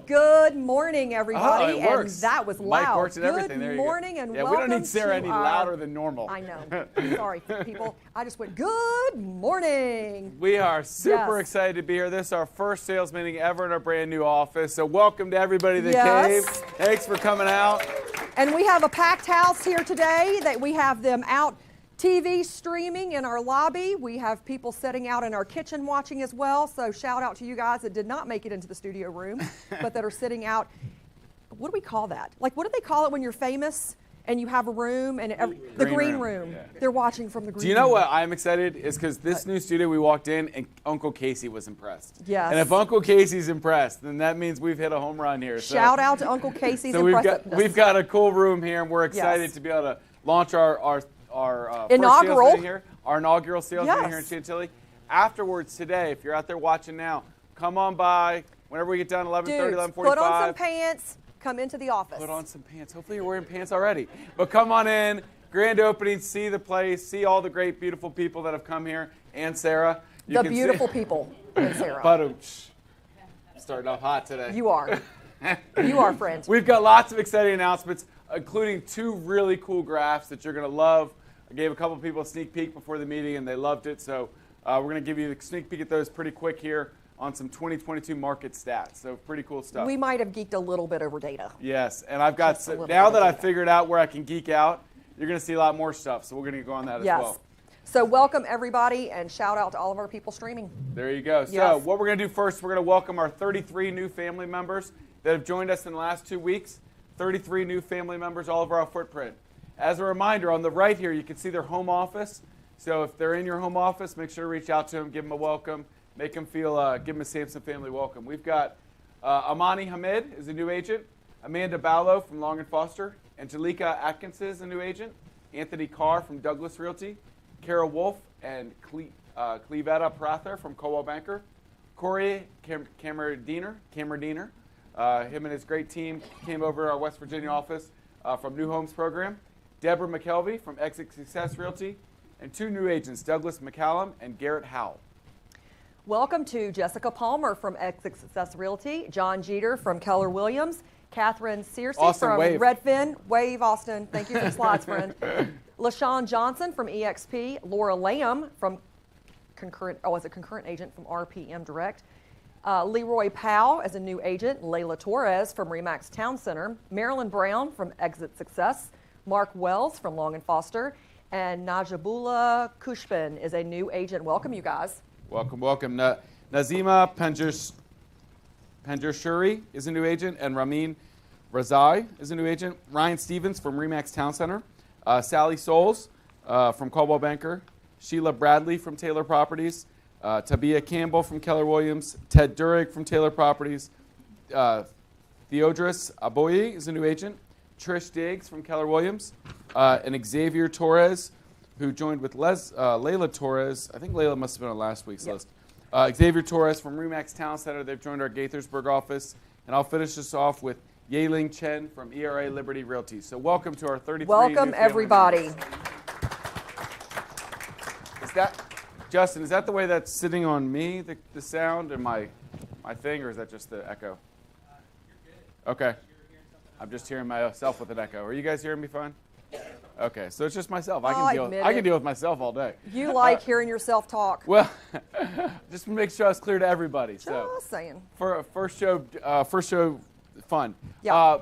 Good morning, everybody. Oh, it works. And that was Mike loud. works and everything. There Good you go. morning and Yeah, welcome. we don't need Sarah any louder than normal. I know. Sorry, people. I just went, good morning. We are super excited to be here. This is our first sales meeting ever in our brand new office. So welcome to everybody to the cave. Thanks for coming out. And we have a packed house here today. That we have them out TV streaming in our lobby. We have people sitting out in our kitchen watching as well. So shout out to you guys that did not make it into the studio room, but that are sitting out. What do we call that? Like, what do they call it when you're famous and you have a room and the green room? Yeah. They're watching from the green room. Do you know what I'm excited is because this new studio we walked in and Uncle Casey was impressed. Yes. And if Uncle Casey's impressed, then that means we've hit a home run here. Shout out to Uncle Casey's impressiveness. We've got a cool room here, and we're excited to be able to launch our inaugural first sales meeting here, our inaugural sales meeting here in Chantilly. Afterwards today, if you're out there watching now, come on by whenever we get done, 11:30, 11:45. Put on some pants. Come into the office. Put on some pants. Hopefully you're wearing pants already. But come on in. Grand opening. See the place. See all the great, beautiful people that have come here. And Sarah. The beautiful people. And Sarah. Starting off hot today. You are. You are, friends. We've got lots of exciting announcements, including 2 really cool graphs that you're going to love. I gave a couple people a sneak peek before the meeting, and they loved it. So we're going to give you a sneak peek at those pretty quick here on some 2022 market stats. So pretty cool stuff. We might have geeked a little bit over data. Yes, and I've got, now that I've figured out where I can geek out, you're going to see a lot more stuff. So we're going to go on that as well. So welcome everybody and shout out to all of our people streaming. There you go. So what we're going to do first, we're going to welcome our 33 new family members that have joined us in the last 2 weeks. 33 new family members all over our footprint. As a reminder, on the right here, you can see their home office. So if they're in your home office, make sure to reach out to them, give them a welcome. Make them feel, give them a Samson family welcome. We've got Amani Hamid is a new agent, Amanda Ballo from Long & Foster, Angelica Atkinson is a new agent, Anthony Carr from Douglas Realty, Carol Wolf and Clevetta Prather from Coldwell Banker, Corey Cameradiner, him and his great team came over to our West Virginia office from New Homes Program, Deborah McKelvey from Exit Success Realty, and 2 new agents, Douglas McCallum and Garrett Howell. Welcome to Jessica Palmer from Exit Success Realty, John Jeter from Keller Williams, Catherine Searcy from Redfin. Wave, Austin. Thank you for the slides, friend. LaShawn Johnson from EXP, Laura Lamb from Concurrent agent from RPM Direct, Leroy Powell as a new agent, Layla Torres from Remax Town Center, Marilyn Brown from Exit Success, Mark Wells from Long & Foster, and Najabullah Kushbin is a new agent. Welcome, you guys. Welcome, welcome. Nazima Panjashuri is a new agent, and Ramin Razai is a new agent. Ryan Stevens from Remax Town Center. Sally Souls from Coldwell Banker. Sheila Bradley from Taylor Properties. Tabia Campbell from Keller Williams. Ted Durig from Taylor Properties. Theodris Aboyi is a new agent. Trish Diggs from Keller Williams. And Xavier Torres, who joined with Layla Torres. I think Layla must have been on last week's list. Xavier Torres from Remax Town Center. They've joined our Gaithersburg office. And I'll finish this off with Yeling Chen from ERA Liberty Realty. So welcome to our 33 Welcome, everybody. Is that, Justin, is that the way that's sitting on me, the sound, and my thing, or is that just the echo? You're good. Okay. I'm just hearing myself with an echo. Are you guys hearing me fine? Okay, so it's just myself. I can deal with myself all day. You like hearing yourself talk. Well, just to make sure it's clear to everybody. Just saying. For a first show fun. Yeah.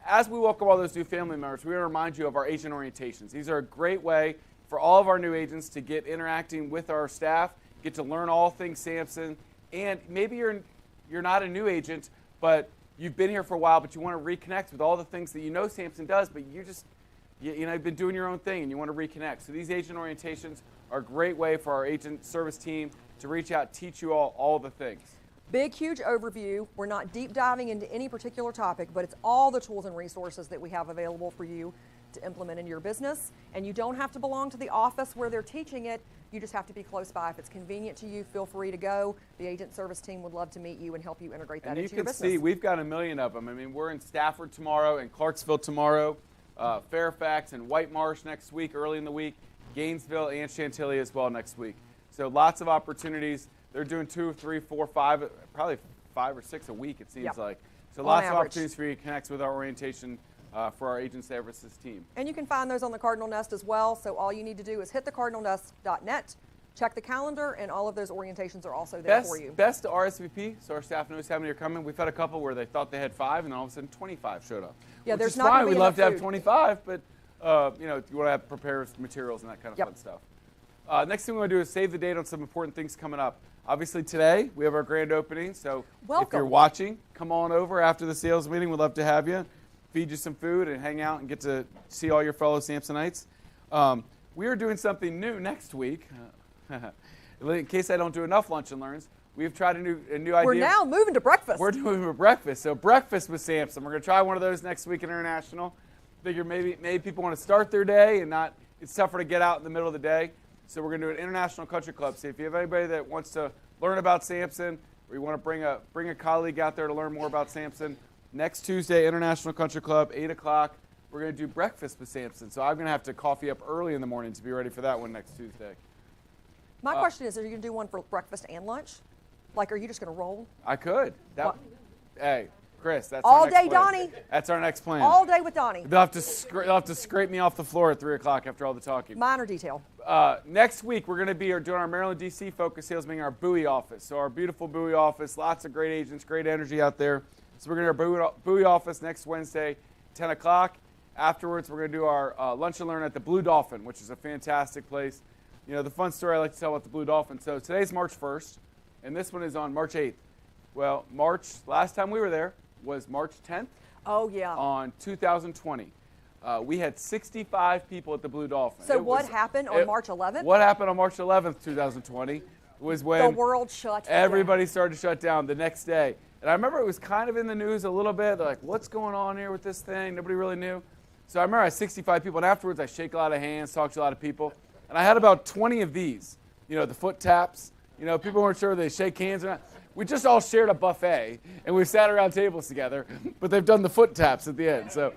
As we welcome all those new family members, we want to remind you of our agent orientations. These are a great way for all of our new agents to get interacting with our staff, get to learn all things Samson, and maybe you're not a new agent, but you've been here for a while, but you want to reconnect with all the things that you know Samson does, but you've been doing your own thing and you want to reconnect. So these agent orientations are a great way for our agent service team to reach out, teach you all the things. Big, huge overview. We're not deep diving into any particular topic, but it's all the tools and resources that we have available for you to implement in your business. And you don't have to belong to the office where they're teaching it. You just have to be close by. If it's convenient to you, feel free to go. The agent service team would love to meet you and help you integrate that into your business. And you can see we've got a million of them. I mean, we're in Stafford tomorrow and Clarksville tomorrow, Fairfax and White Marsh next week, early in the week, Gainesville and Chantilly as well next week. So lots of opportunities. They're doing 2, 3, 4, 5, probably 5 or 6 a week, it seems Yep. like. So On lots of average. opportunities for you to connect with our orientation for our agent services team. And you can find those on the Cardinal Nest as well. So all you need to do is hit thecardinalnest.net, check the calendar, and all of those orientations are also there for you. Best to RSVP, so our staff knows how many are coming. We've had a couple where they thought they had 5, and then all of a sudden 25 showed up. Yeah, which there's is not gonna fine. be We'd love enough to have food. 25, but you know, you want to have prepare materials and that kind of Yep. fun stuff. Next thing we want to do is save the date on some important things coming up. Obviously today we have our grand opening, so if Welcome. you're watching, come on over after the sales meeting. We'd love to have you, feed you some food, and hang out and get to see all your fellow Samsonites. We are doing something new next week. In case I don't do enough lunch and learns, we've tried a new idea. We're now moving to breakfast. We're doing a breakfast. So breakfast with Samson. We're going to try one of those next week at International. Figure maybe people want to start their day and not. It's tougher to get out in the middle of the day. So we're going to do an International Country Club. So if you have anybody that wants to learn about Samson, or you want to bring a colleague out there to learn more about Samson, next Tuesday, International Country Club, 8 o'clock, we're going to do breakfast with Samson. So I'm going to have to coffee up early in the morning to be ready for that one next Tuesday. My question is, are you going to do one for breakfast and lunch? Like, are you just going to roll? I could. Hey, Chris, that's All our next day, plan. Donnie. That's our next plan. All day with Donnie. They'll have to scrape me off the floor at 3 o'clock after all the talking. Minor detail. Next week, we're going to be doing our Maryland, D.C. focus sales meeting, our Bowie office. So our beautiful Bowie office, lots of great agents, great energy out there. So we're going to do our Bowie office next Wednesday, 10 o'clock. Afterwards, we're going to do our lunch and learn at the Blue Dolphin, which is a fantastic place. You know, the fun story I like to tell about the Blue Dolphin. So today's March 1st, and this one is on March 8th. Well, last time we were there was March 10th. Oh, yeah. On 2020. We had 65 people at the Blue Dolphin. So what happened on March 11th? What happened on March 11th, 2020 was when the world shut down. Everybody started to shut down the next day. And I remember it was kind of in the news a little bit. They're like, what's going on here with this thing? Nobody really knew. So I remember I had 65 people, and afterwards I shake a lot of hands, talk to a lot of people. And I had about 20 of these, you know, the foot taps. You know, people weren't sure whether they shake hands or not. We just all shared a buffet, and we sat around tables together, but they've done the foot taps at the end. So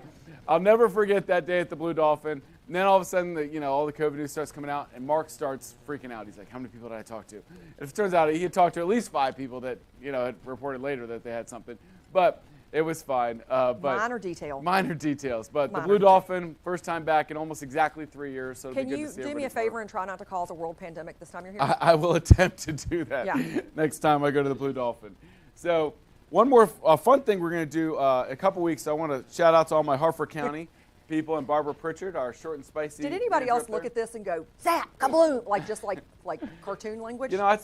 I'll never forget that day at the Blue Dolphin. And then all of a sudden, all the COVID news starts coming out, and Mark starts freaking out. He's like, how many people did I talk to? And it turns out he had talked to at least 5 people that, had reported later that they had something. But it was fine. Minor detail. Minor details. But Minor the Blue Dolphin, first time back in almost exactly 3 years. So Can it'll be good you to see do me a everybody favor and try not to cause a world pandemic this time you're here? I will attempt to do that next time I go to the Blue Dolphin. So one more fun thing we're going to do in a couple weeks. I want to shout out to all my Harford County people and Barbara Pritchard, our short and spicy. Did anybody else look at this and go, zap, kabloom, like cartoon language? You know, I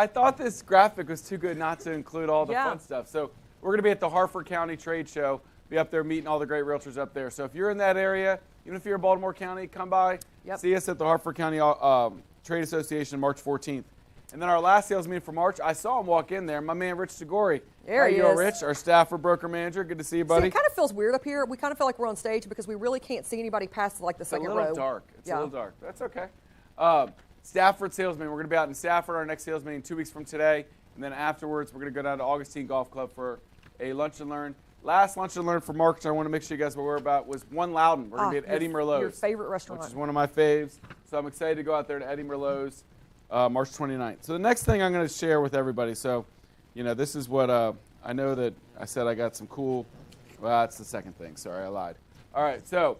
thought this graphic was too good not to include all the fun stuff. So we're going to be at the Harford County Trade Show, be up there meeting all the great realtors up there. So if you're in that area, even if you're in Baltimore County, come by, see us at the Harford County Trade Association March 14th. And then our last sales meeting for March, I saw him walk in there. My man, Rich Tagori. There he is. How you doing, Rich? Our Stafford broker manager. Good to see you, buddy. See, it kind of feels weird up here. We kind of feel like we're on stage because we really can't see anybody past the second row. It's a little dark. It's a little dark. That's okay. Stafford sales meeting. We're going to be out in Stafford, our next sales meeting 2 weeks from today. And then afterwards, we're going to go down to Augustine Golf Club for a lunch and learn. Last lunch and learn for March, I want to make sure you guys were aware about, was One Loudon. We're going to be at Eddie Merlot's. Your favorite restaurant. Which is one of my faves. So I'm excited to go out there to Eddie Merlot's. March 29th. So the next thing I'm going to share with everybody, so, this is what I know that I said I got some cool, well, that's the second thing. Sorry, I lied. All right, so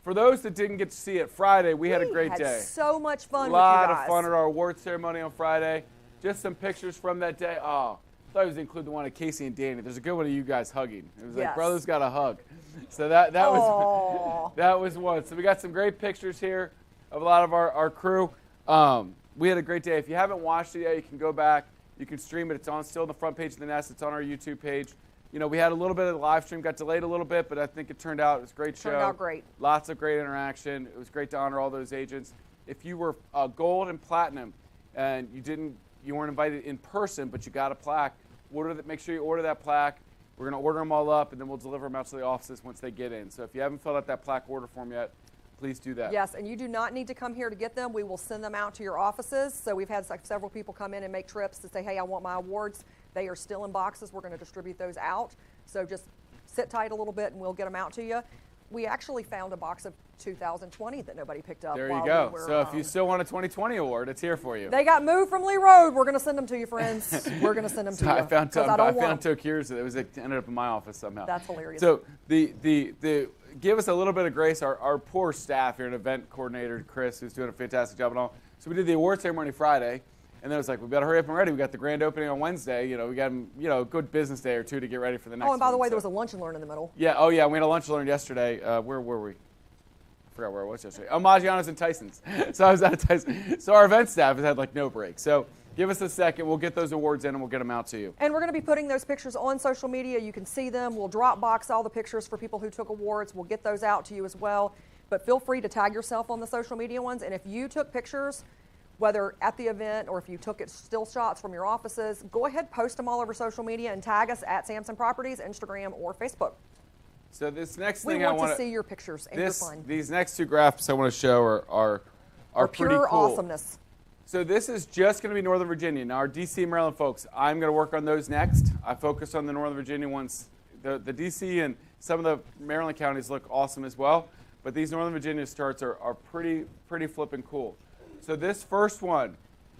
for those that didn't get to see it, Friday, we had a great day. Had so much fun with you guys. A lot of fun at our award ceremony on Friday. Just some pictures from that day. Oh, I thought I was going to include the one of Casey and Danny. There's a good one of you guys hugging. It was like, brothers got a hug. So that was that was one. So we got some great pictures here of a lot of our crew. We had a great day. If you haven't watched it yet, you can go back. You can stream it. It's still on the front page of the Nest. It's on our YouTube page. We had a little bit of the live stream, got delayed a little bit, but I think it turned out. It was a great show. Turned out great. Lots of great interaction. It was great to honor all those agents. If you were gold and platinum and you weren't invited in person, but you got a plaque, make sure you order that plaque. We're going to order them all up, and then we'll deliver them out to the offices once they get in. So if you haven't filled out that plaque order form yet, please do that. Yes, and you do not need to come here to get them. We will send them out to your offices. So we've had several people come in and make trips to say, hey, I want my awards. They are still in boxes. We're going to distribute those out. So just sit tight a little bit and we'll get them out to you. we actually found a box of 2020 that nobody picked up. There you go. So if you still want a 2020 award, it's here for you. They got moved from Lee Road. We're going to send them to you, friends. We're going to send them to you. I found Tokyo's. It ended up in my office somehow. That's hilarious. So give us a little bit of grace. Our poor staff here, an event coordinator, Chris, who's doing a fantastic job and all. So we did the award ceremony Friday. And then it was like, we got to hurry up and ready. We got the grand opening on Wednesday. We got a good business day or two to get ready for the next one. Oh, and by the way, there was a lunch and learn in the middle. Yeah. Oh, yeah. We had a lunch and learn yesterday. Where were we? I forgot where I was yesterday. Oh, Maggiano's and Tyson's. So I was at Tyson. So our event staff has had like no break. So give us a second. We'll get those awards in and we'll get them out to you. And we're going to be putting those pictures on social media. You can see them. We'll Dropbox all the pictures for people who took awards. We'll get those out to you as well. But feel free to tag yourself on the social media ones. And if you took pictures, whether at the event or if you took it still shots from your offices, go ahead, post them all over social media and tag us at Samson Properties, Instagram, or Facebook. So this next thing I want to see your pictures and your fun. These next two graphs I want to show are pretty pure cool. Awesomeness. So this is just going to be Northern Virginia. Now our DC and Maryland folks, I'm going to work on those next. I focus on the Northern Virginia ones. The DC and some of the Maryland counties look awesome as well, but these Northern Virginia starts are pretty flipping cool. So this first one,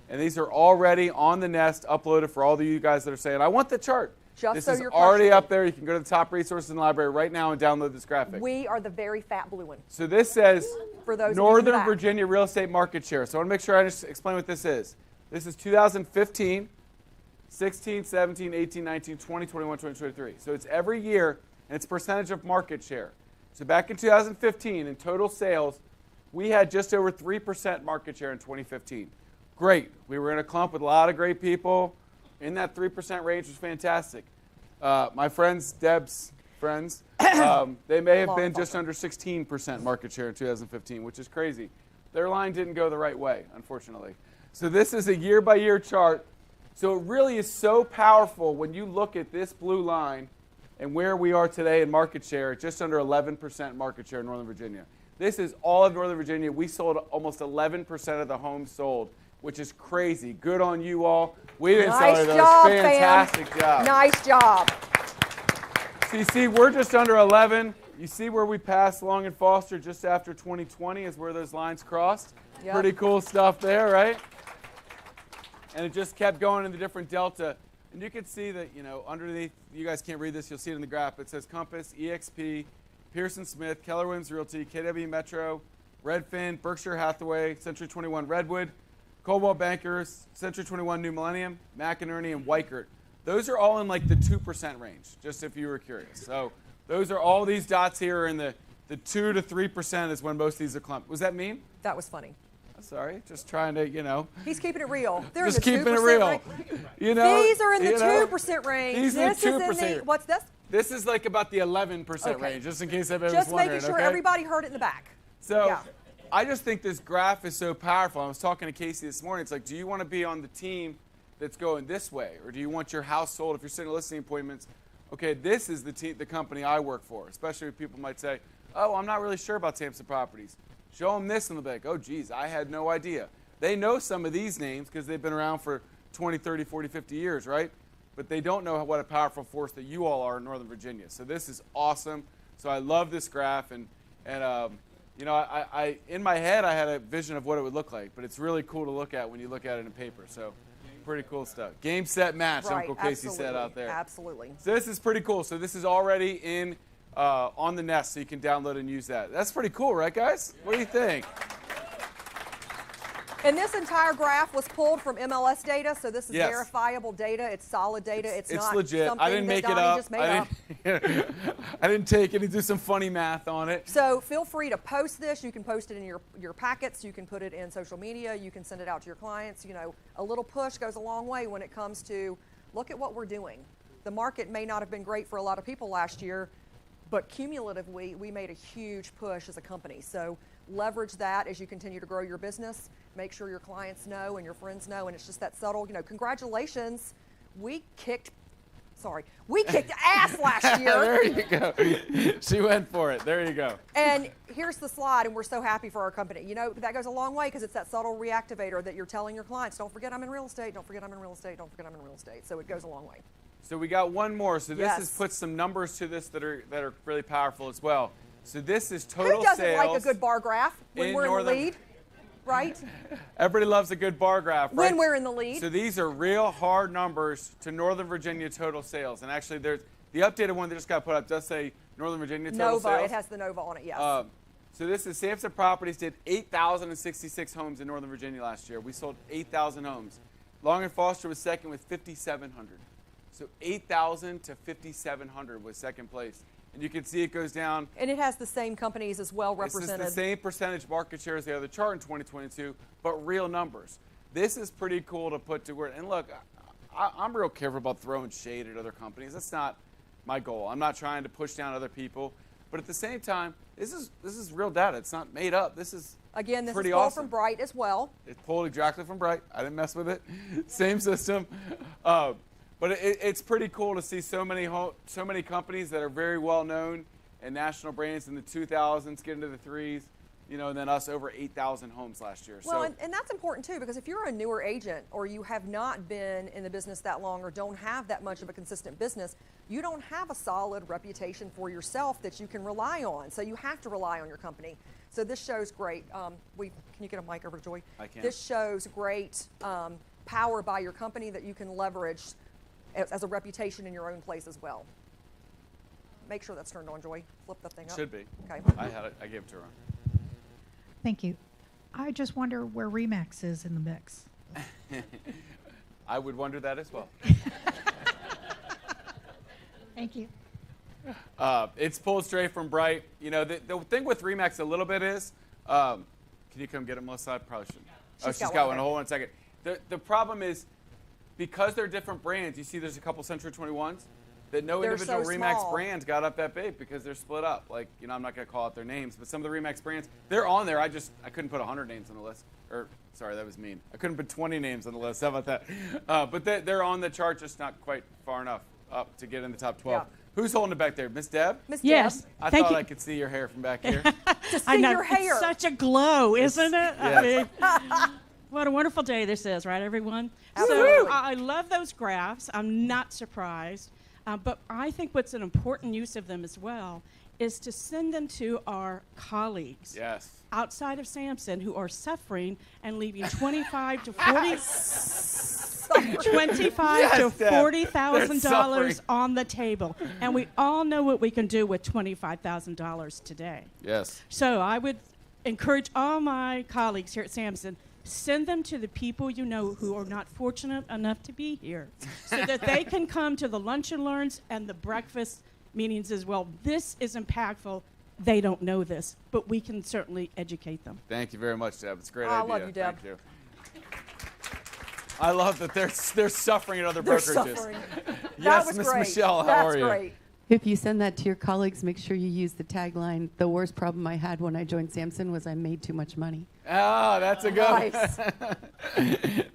and these are already on the Nest, uploaded for all of you guys that are saying, I want the chart. This is already up there. You can go to the top resources in the library right now and download this graphic. We are the very fat blue one. So this says for those Northern Virginia real estate market share. So I want to make sure I just explain what this is. This is 2015, 16, 17, 18, 19, 20, 21, 22, 23. So it's every year, and it's percentage of market share. So back in 2015, in total sales, we had just over 3% market share in 2015. Great. We were in a clump with a lot of great people. In that 3% range was fantastic. My friends, Deb's friends, they may have been just under 16% market share in 2015, which is crazy. Their line didn't go the right way, unfortunately. So this is a year-by-year chart. So it really is so powerful when you look at this blue line and where we are today in market share, just under 11% market share in Northern Virginia. This is all of Northern Virginia. We sold almost 11% of the homes sold, which is crazy. Good on you all. We didn't sell any of those. Fantastic job. Nice job. So you see, we're just under 11. You see where we passed Long and Foster just after 2020 is where those lines crossed. Yep. Pretty cool stuff there, right? And it just kept going in the different delta. And you can see that, underneath, you guys can't read this, you'll see it in the graph. It says Compass, EXP, Pearson Smith, Keller Williams Realty, KW Metro, Redfin, Berkshire Hathaway, Century 21 Redwood, Coldwell Bankers, Century 21 New Millennium, McInerney, and Weichert. Those are all in like the 2% range, just if you were curious. So those are all these dots here are in the 2 to 3% is when most of these are clumped. Was that mean? That was funny. Sorry, just trying to, He's keeping it real. They're just in the keeping 2% it real. range. These are in the 2% range. These are 2%. What's this? This is like about the 11% range, just in case everyone was Just wondering. making sure everybody heard it in the back. So yeah. I just think this graph is so powerful. I was talking to Casey this morning. It's like, do you want to be on the team that's going this way? Or do you want your house sold if you're sitting at listing appointments? Okay, this is the company I work for, especially if people might say, oh, I'm not really sure about Samson Properties. Show them this and they'll be like, oh, geez, I had no idea. They know some of these names because they've been around for 20, 30, 40, 50 years, right? But they don't know what a powerful force that you all are in Northern Virginia. So this is awesome. So I love this graph. And I in my head, I had a vision of what it would look like. But it's really cool to look at when you look at it in paper. So pretty cool stuff. Game, set, match, right, Uncle Casey said out there. Absolutely. So this is pretty cool. So this is already in on the Nest, so you can download and use that. That's pretty cool, right, guys? What do you think? And this entire graph was pulled from MLS data, so this is verifiable data. It's solid data. It's not legit. Something I didn't make that it Donnie up. Just made up. I didn't take it and do some funny math on it. So feel free to post this. You can post it in your packets. You can put it in social media. You can send it out to your clients. A little push goes a long way when it comes to look at what we're doing. The market may not have been great for a lot of people last year, but cumulatively, we made a huge push as a company. So leverage that as you continue to grow your business. Make sure your clients know and your friends know, and it's just that subtle, congratulations. We kicked ass last year. There you go. She went for it. There you go. And here's the slide, and we're so happy for our company. That goes a long way because it's that subtle reactivator that you're telling your clients, don't forget I'm in real estate, don't forget I'm in real estate, don't forget I'm in real estate. So it goes a long way. So we got one more. So this has put some numbers to this that are really powerful as well. So this is total Who doesn't sales. like a good bar graph when we're in the lead, right? Everybody loves a good bar graph, right? When we're in the lead. So these are real hard numbers to Northern Virginia total sales. And actually, there's the updated one that just got put up does say Northern Virginia total Nova, sales. it has the Nova on it, yes. So this is Samson Properties did 8,066 homes in Northern Virginia last year. We sold 8,000 homes. Long & Foster was second with 5,700. So 8,000 to 5,700 was second place. And you can see it goes down. And it has the same companies as well represented. This is the same percentage market share as the other chart in 2022, but real numbers. This is pretty cool to put to work. And look, I'm real careful about throwing shade at other companies. That's not my goal. I'm not trying to push down other people. But at the same time, this is real data. It's not made up. This is Again, this pretty is pulled awesome. from Bright as well. It's pulled exactly from Bright. I didn't mess with it. Same system. But it's pretty cool to see so many companies that are very well known and national brands in the 2000s get into the threes, you know, and then us over 8,000 homes last year. Well, and that's important too, because if you're a newer agent or you have not been in the business that long or don't have that much of a consistent business, you don't have a solid reputation for yourself that you can rely on. So you have to rely on your company. So this shows great. Can you get a mic over to Joy? I can. This shows great power by your company that you can leverage as a reputation in your own place as well. Make sure that's turned on, Joy. Flip the thing up. Should be. Okay. I had it. I gave it to her. Thank you. I just wonder where Remax is in the mix. I would wonder that as well. Thank you. It's pulled straight from Bright. You know, the thing with Remax a little bit is, can you come get it, Melissa? I probably shouldn't. She's got one. Hold on a second. The problem is, because they're different brands, you see there's a couple Century 21s that no They're individual so Remax small. brands got up that big because they're split up. Like, you know, I'm not going to call out their names, but some of the Remax brands, they're on there. I couldn't put 100 names on the list. Or, sorry, that was mean. I couldn't put 20 names on the list. How about that? But they're on the chart, just not quite far enough up to get in the top 12. Yeah. Who's holding it back there? Miss Deb? Miss Yes. Deb, I Thank thought you. I could see your hair from back here. to see I know, your hair. it's such a glow, isn't it? Yes. I mean, what a wonderful day this is, right, everyone? Absolutely. So I love those graphs. I'm not surprised. But I think what's an important use of them as well is to send them to our colleagues Yes. outside of Samson who are suffering and leaving 25 to 40 $25 Yes, to Deb. $40,000 They're on the table. And we all know what we can do with $25,000 today. Yes. So I would encourage all my colleagues here at Samson, send them to the people you know who are not fortunate enough to be here so that they can come to the lunch and learns and the breakfast meetings as well. This is impactful. They don't know this, but we can certainly educate them. Thank you very much, Deb. It's a great I idea. love you, Deb. Thank you. I love that they're suffering at other They're brokerages. suffering. Yes, that was Miss great. Michelle, how That's are you? great. If you send that to your colleagues, make sure you use the tagline, "The worst problem I had when I joined Samson was I made too much money." Ah, that's a good one. Nice.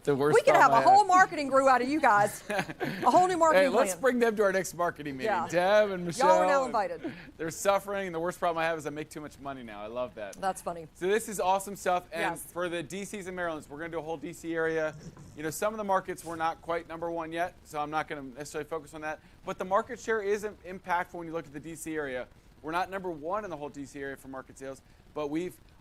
The worst We could have problem a I had. whole marketing crew out of you guys. A whole new marketing Hey, let's plan. bring them to our next marketing meeting. Yeah. Deb and Michelle. Y'all are now and invited. They're suffering, and the worst problem I have is I make too much money now. I love that. That's funny. So this is awesome stuff. And Yes. for the DCs and Marylands, we're going to do a whole DC area. You know, some of the markets we're not quite #1 yet, so I'm not going to necessarily focus on that. But the market share is impactful when you look at the DC area. We're not #1 in the whole DC area for market sales, but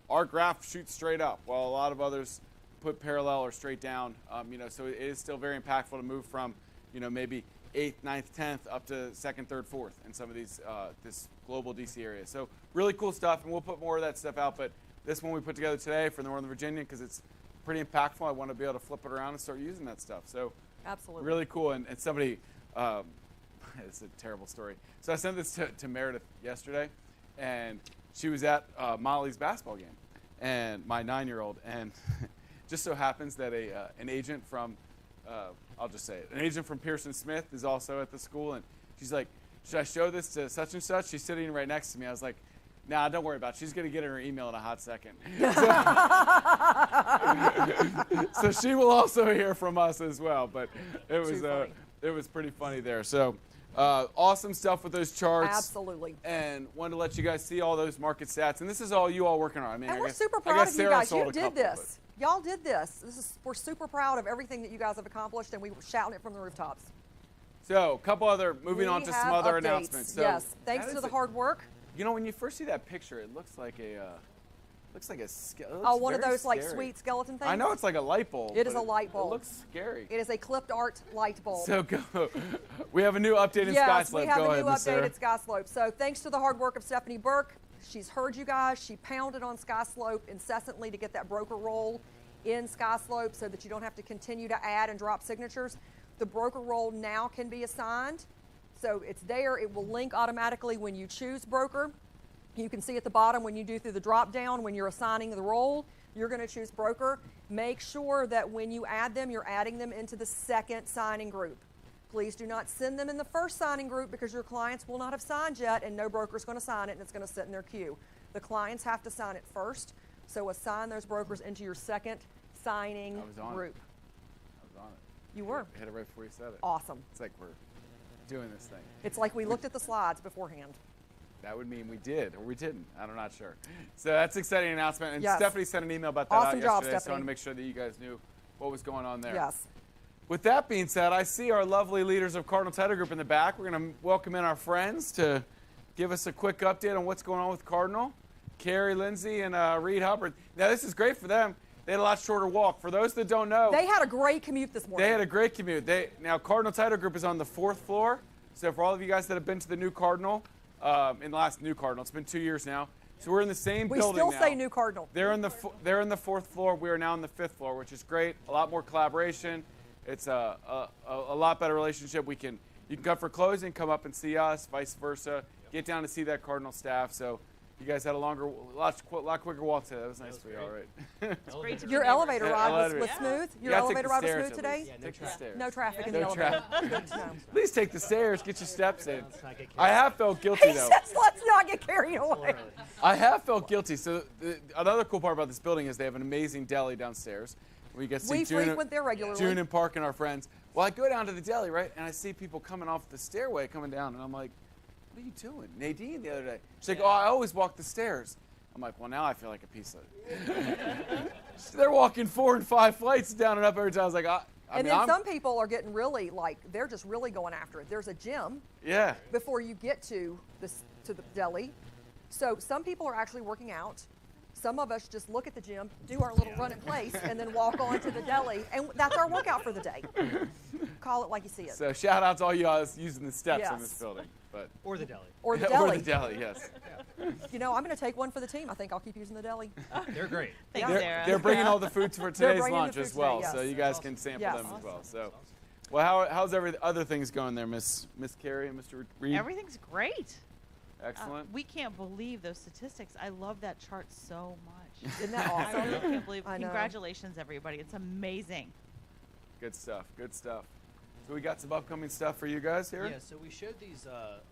our graph shoots straight up, while a lot of others put parallel or straight down. You know, so it is still very impactful to move from, you know, maybe 8th, 9th, 10th up to 2nd, 3rd, 4th in some of these this global DC area. So really cool stuff, and we'll put more of that stuff out. But this one we put together today for Northern Virginia because it's pretty impactful. I want to be able to flip it around and start using that stuff. So Absolutely. really cool. And somebody, it's a terrible story. So I sent this to Meredith yesterday, and she was at Molly's basketball game, and my 9-year-old, and just so happens that an agent from, I'll just say it, an agent from Pearson Smith is also at the school, and she's like, should I show this to such and such? She's sitting right next to me. I was like, nah, don't worry about it. She's going to get her email in a hot second. So she will also hear from us as well, but it was pretty funny there. So awesome stuff with those charts. Absolutely. And wanted to let you guys see all those market stats. And this is all you all working on. I mean, And I we're guess, super I proud guess of you Sarah guys. sold You a did couple, this. Y'all did this. We're super proud of everything that you guys have accomplished, and we were shouting it from the rooftops. So a couple other, moving on to some have other updates. announcements. So yes, thanks that to is the hard work. You know, when you first see that picture, it looks like a one of those like sweet skeleton things. I know it's like a light bulb. It is a light bulb. It looks scary. It is a clipped art light bulb. So go. We have a new updated yes, SkySlope. we have Go a new ahead, Sarah. updated SkySlope. So thanks to the hard work of Stephanie Burke, she's heard you guys. She pounded on SkySlope incessantly to get that broker roll in SkySlope so that you don't have to continue to add and drop signatures. The broker roll now can be assigned. So it's there. It will link automatically when you choose broker. You can see at the bottom when you do through the drop down, when you're assigning the role, you're going to choose broker. Make sure that when you add them, you're adding them into the second signing group. Please do not send them in the first signing group because your clients will not have signed yet and no broker is going to sign it and it's going to sit in their queue. The clients have to sign it first. So assign those brokers into your second signing group. I was on it. You were. I hit it right before you said it. Awesome. It's like we're doing this thing. It's like we looked at the slides beforehand. That would mean we did, or we didn't. I'm not sure. So that's an exciting announcement. And yes. Stephanie sent an email about that awesome out job, yesterday. Stephanie. So I wanted to make sure that you guys knew what was going on there. Yes. With that being said, I see our lovely leaders of Cardinal Title Group in the back. We're going to welcome in our friends to give us a quick update on what's going on with Cardinal. Carrie Lindsay and Reed Hubbard. Now, this is great for them. They had a lot shorter walk. For those that don't know, they had a great commute this morning. They had a great commute. Now, Cardinal Title Group is on the 4th floor. So for all of you guys that have been to the new Cardinal, in the last new Cardinal, it's been 2 years now. So we're in the same building now. We still say new Cardinal. They're in the 4th floor. We are now on the 5th floor, which is great. A lot more collaboration. It's a lot better relationship. You can come for closing, come up and see us, vice versa. Get down to see that Cardinal staff. So you guys had a lot quicker walk today. That was nice for you, all right. It's great to Your elevator ride was smooth. Your elevator ride was smooth today. Yeah, no traffic. No traffic in the elevator. Good to know. Please take the stairs. Get your steps in. I have felt guilty He though. says, let's not get carried away. I have felt guilty. So another cool part about this building is they have an amazing deli downstairs. We get to see June, frequent there regularly. June and Park and our friends. Well, I go down to the deli, right, and I see people coming off the stairway coming down, and I'm like, what are you doing? Nadine the other day. She's like, oh, I always walk the stairs. I'm like, well, now I feel like a piece of They're walking 4 and 5 flights down and up every time. I was like, some people are getting really, like, they're just really going after it. There's a gym before you get to the deli. So some people are actually working out. Some of us just look at the gym, do our little run in place, and then walk on to the deli. And that's our workout for the day. Call it like you see it. So shout out to all you guys using the steps in this building. Or the deli. Or the deli. Or the deli, yes. You know, I'm going to take one for the team. I think I'll keep using the deli. They're great. Thanks, Sarah. They're bringing all the food for today's lunch food as well, today, yes. so you guys can sample them as well. Awesome. So, well, how's other things going there, Miss Carrie and Mr. Reed? Everything's great. Excellent. We can't believe those statistics. I love that chart so much. Isn't that I awesome? really can't believe. I know. Congratulations, everybody. It's amazing. Good stuff. Good stuff. So we got some upcoming stuff for you guys here. Yeah, so we showed these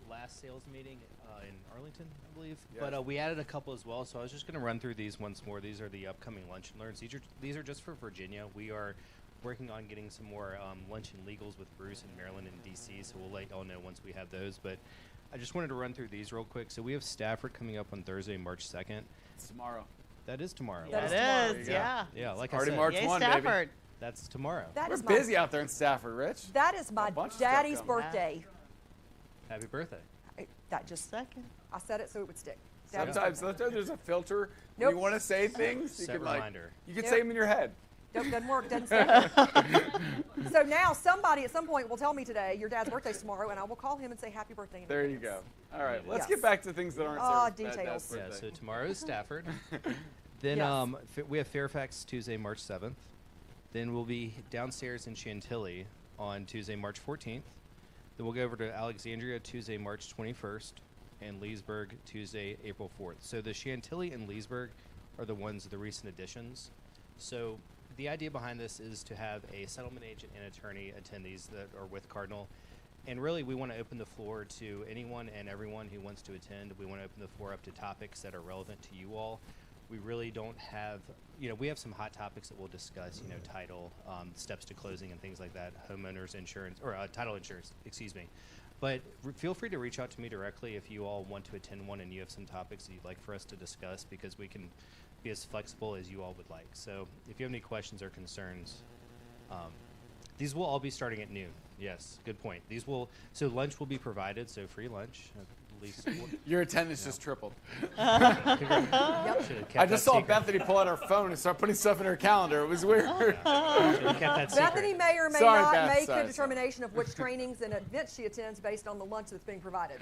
last sales meeting in Arlington, I believe. Yes. But we added a couple as well. So I was just going to run through these once more. These are the upcoming lunch and learns. These are just for Virginia. We are working on getting some more lunch and legals with Bruce in Maryland and D.C. So we'll let y'all know once we have those. But I just wanted to run through these real quick. So we have Stafford coming up on Thursday, March 2nd. It's tomorrow. That is tomorrow. That is That tomorrow. is, yeah. Yeah, like Already I said, March Yay, 1, Stafford. baby. that's tomorrow. That We're is busy out there in Stafford, Rich. That is my A bunch of stuff daddy's coming. birthday. Happy birthday. That just, Second. I said it so it would stick. Daddy's Sometimes there's a filter when Nope. you want to say things. You Set can reminder. you can Nope. say them in your head. Doesn't work, doesn't stick. So now somebody at some point will tell me today, your dad's birthday's tomorrow, and I will call him and say happy birthday. in There you advance. go. All right, let's Yes. get back to things that aren't Sarah's details. Yeah, birthday. so tomorrow is Stafford. Then Yes. we have Fairfax Tuesday, March 7th. Then we'll be downstairs in Chantilly on Tuesday, March 14th. Then we'll go over to Alexandria Tuesday, March 21st, and Leesburg Tuesday, April 4th. So the Chantilly and Leesburg are the recent additions. So the idea behind this is to have a settlement agent and attorney attendees that are with Cardinal. And really, we want to open the floor to anyone and everyone who wants to attend. We want to open the floor up to topics that are relevant to you all. We really don't have, we have some hot topics that we'll discuss, title, steps to closing and things like that, homeowners insurance, or title insurance, excuse me. But feel free to reach out to me directly if you all want to attend one and you have some topics that you'd like for us to discuss, because we can be as flexible as you all would like. So if you have any questions or concerns, these will all be starting at noon. Yes, good point. So lunch will be provided, so free lunch. at least. Your attendance just tripled. I just saw Bethany pull out her phone and start putting stuff in her calendar. It was weird. Bethany may or may Sorry, not Beth, make sorry, a determination of which trainings and events she attends based on the lunch that's being provided.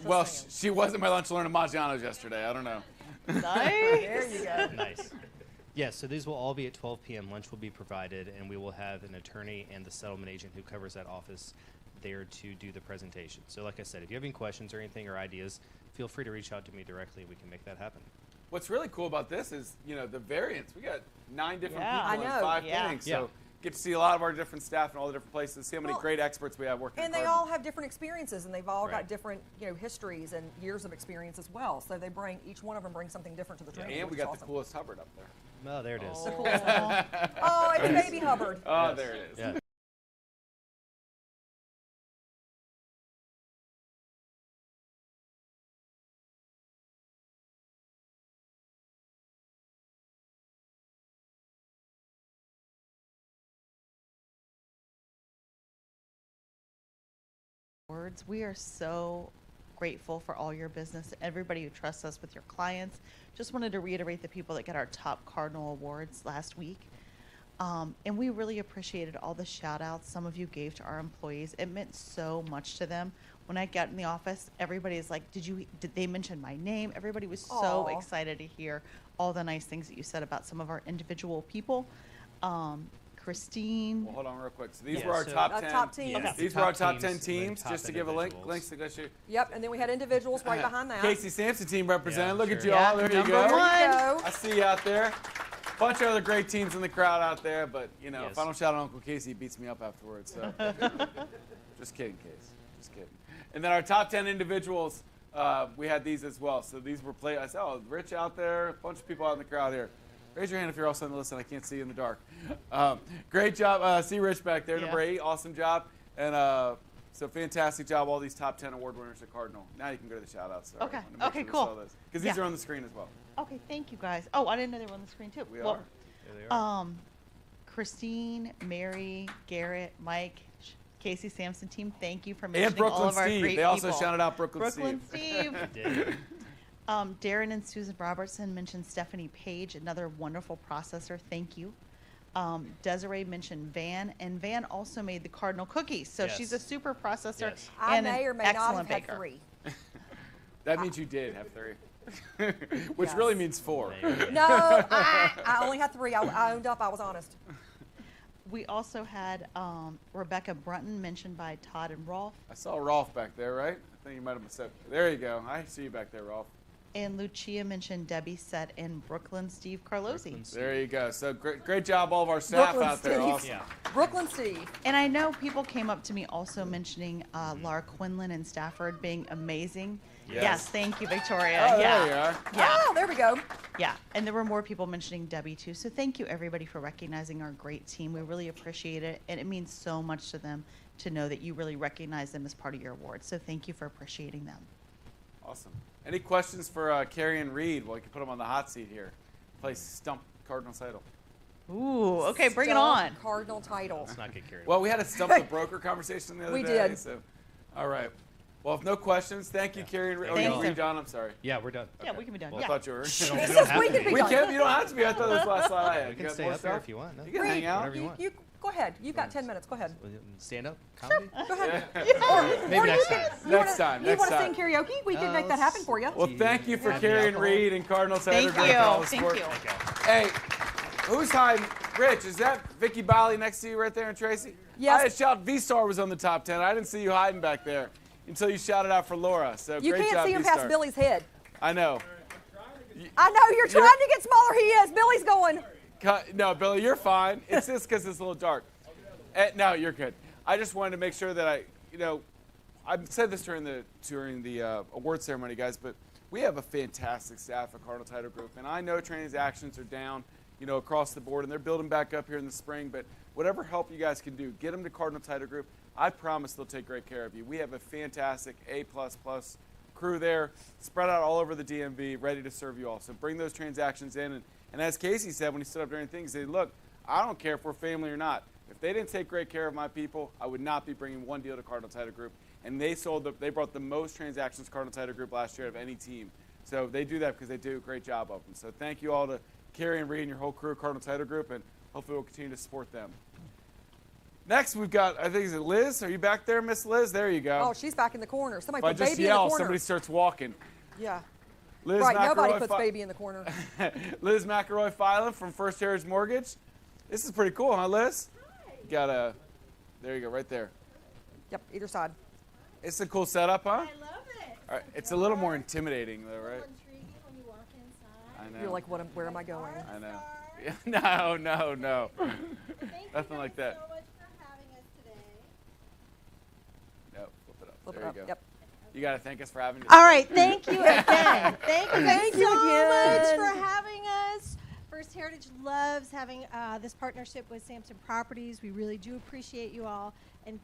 Well, she wasn't my lunch learner Maggiano's yesterday. I don't know. Nice. There you go. Nice. Yes, so these will all be at 12 p.m. Lunch will be provided, and we will have an attorney and the settlement agent who covers that office there to do the presentation. So like I said, if you have any questions or anything or ideas, feel free to reach out to me directly and we can make that happen. What's really cool about this is, the variants. We got 9 different Yeah. people in 5 things. So get to see a lot of our different staff in all the different places, see how many great experts we have working. And they all have different experiences, and they've all got different, histories and years of experience as well. So they bring, each one of them brings something different to the training. And we got the coolest Hubbard up there. Oh, there it is. Oh, it's baby Hubbard. Oh, there it is. Yeah. We are so grateful for all your business, everybody who trusts us with your clients. Just wanted to reiterate the people that got our top Cardinal Awards last week. And we really appreciated all the shout outs some of you gave to our employees. It meant so much to them. When I got in the office, everybody's like, did they mention my name? Everybody was so excited to hear all the nice things that you said about some of our individual people. Christine. Well, hold on real quick. So these were our top 10. Top teams. Okay. These were our top 10 teams, just to give a links to go shoot. Yep, and then we had individuals right behind that. Casey Samson team represented. Yeah, Look sure. at you all. There you go. Number one. I see you out there. Bunch of other great teams in the crowd out there, but if I don't shout out Uncle Casey, he beats me up afterwards. So just kidding, Casey. Just kidding. And then our top 10 individuals, we had these as well. So these were played. I said, oh, Rich out there, a bunch of people out in the crowd here. Raise your hand if you're also on the list and I can't see you in the dark. Great job. See Rich back there, number 8. Awesome job. And so fantastic job, all these top 10 award winners at Cardinal. Now you can go to the shout outs. Okay. Okay, cool. Because these are on the screen as well. Okay, thank you guys. Oh, I didn't know they were on the screen too. We are. There they are. Christine, Mary, Garrett, Mike, Casey Samson team, thank you for mentioning And Brooklyn all of our Steve. great They also people. shouted out Brooklyn Steve. Did. Darren and Susan Robertson mentioned Stephanie Page, another wonderful processor. Thank you. Desiree mentioned Van, and Van also made the Cardinal cookies. So she's a super processor Yes. I and may an or may not excellent have had baker. 3. That means you did have 3. Which really means 4. No, I only had 3. I owned up. I was honest. We also had Rebecca Brunton mentioned by Todd and Rolf. I saw Rolf back there, right? I think you might have said. There you go. I see you back there, Rolf. And Lucia mentioned Debbie Sett and Brooklyn Steve Carlozzi. There you go. So great job, all of our staff Brooklyn out there. Steve. Awesome. Yeah. Brooklyn Steve. And I know people came up to me also mentioning Laura Quinlan and Stafford being amazing. Yes, thank you, Victoria. Oh, yeah. there you are. Yeah. Oh, there we go. Yeah, and there were more people mentioning Debbie too. So thank you everybody for recognizing our great team. We really appreciate it, and it means so much to them to know that you really recognize them as part of your award. So thank you for appreciating them. Awesome. Any questions for Carrie and Reed? Well, you can put them on the hot seat here. Play Stump Cardinal Title. Ooh, okay, bring it Stump on. Cardinal Title. Let's not get carried Well, we had a Stump the Broker conversation the other We day. did. So, all right. Well, if no questions, thank you, Carrie and Reed. Oh, Thanks. you Reed, John, I'm sorry. Yeah, we're done. Yeah, we can be done. Well, Yeah. I thought you were. We He don't says have we to can be. be We done. can't. You don't have to be. I thought that was the last slide I had. You can got stay more up there stuff? if you want. No. You can hang out. Whatever you want. You go ahead. You've got 10 minutes. Go ahead. Stand up comedy? Go ahead. Maybe Or next you time. can- Next time, You next want to time. sing karaoke? We can make that happen for you. Well, thank you for Happy Carrie and alcohol. Reed and Cardinal Title Thank Group. you. All the Thank support. you. Hey, who's hiding? Rich, is that Vicky Bali next to you right there and Tracy? Yes. I had shout V-Star was on the top 10. I didn't see you hiding back there until you shouted out for Laura. So You great can't job, see him V-Star. past Billy's head. I know. I know you're trying to get smaller. He is. Billy's going. No, Billy, you're fine. It's just because it's a little dark. No, you're good. I just wanted to make sure that I said this during the award ceremony, guys, but we have a fantastic staff at Cardinal Title Group, and I know transactions are down, across the board, and they're building back up here in the spring. But whatever help you guys can do, get them to Cardinal Title Group. I promise they'll take great care of you. We have a fantastic A++ crew there, spread out all over the DMV, ready to serve you all. So bring those transactions in, and as Casey said when he stood up during things, he said, look, I don't care if we're family or not. If they didn't take great care of my people, I would not be bringing one deal to Cardinal Title Group. and they brought the most transactions to Cardinal Title Group last year of any team. So they do that because they do a great job of them. So thank you all to Carrie and Reed and your whole crew at Cardinal Title Group, and hopefully we'll continue to support them. Next, we've got, I think, is it Liz? Are you back there, Miss Liz? There you go. Oh, she's back in the corner. Somebody If I put just baby yell, in the corner. somebody starts walking. Yeah. Liz Right, nobody McElroy puts baby in the corner. Liz McElroy Filan from First Heritage Mortgage. This is pretty cool, huh, Liz? Hi. You got there you go, right there. Yep, either side. It's a cool setup, huh? I love it. All right, it's a little more intimidating, though, right? Intriguing when you walk inside. I know. You're like, where am I going? I know. Yeah, no. Thank Nothing you like guys that. so much for having us today. No, flip it up. Flip there it up. you go. Yep. You got to thank us for having us. All right, thank you again. Thank you Thank you so again. much for having us. First Heritage loves having this partnership with Samson Properties. We really do appreciate you all, and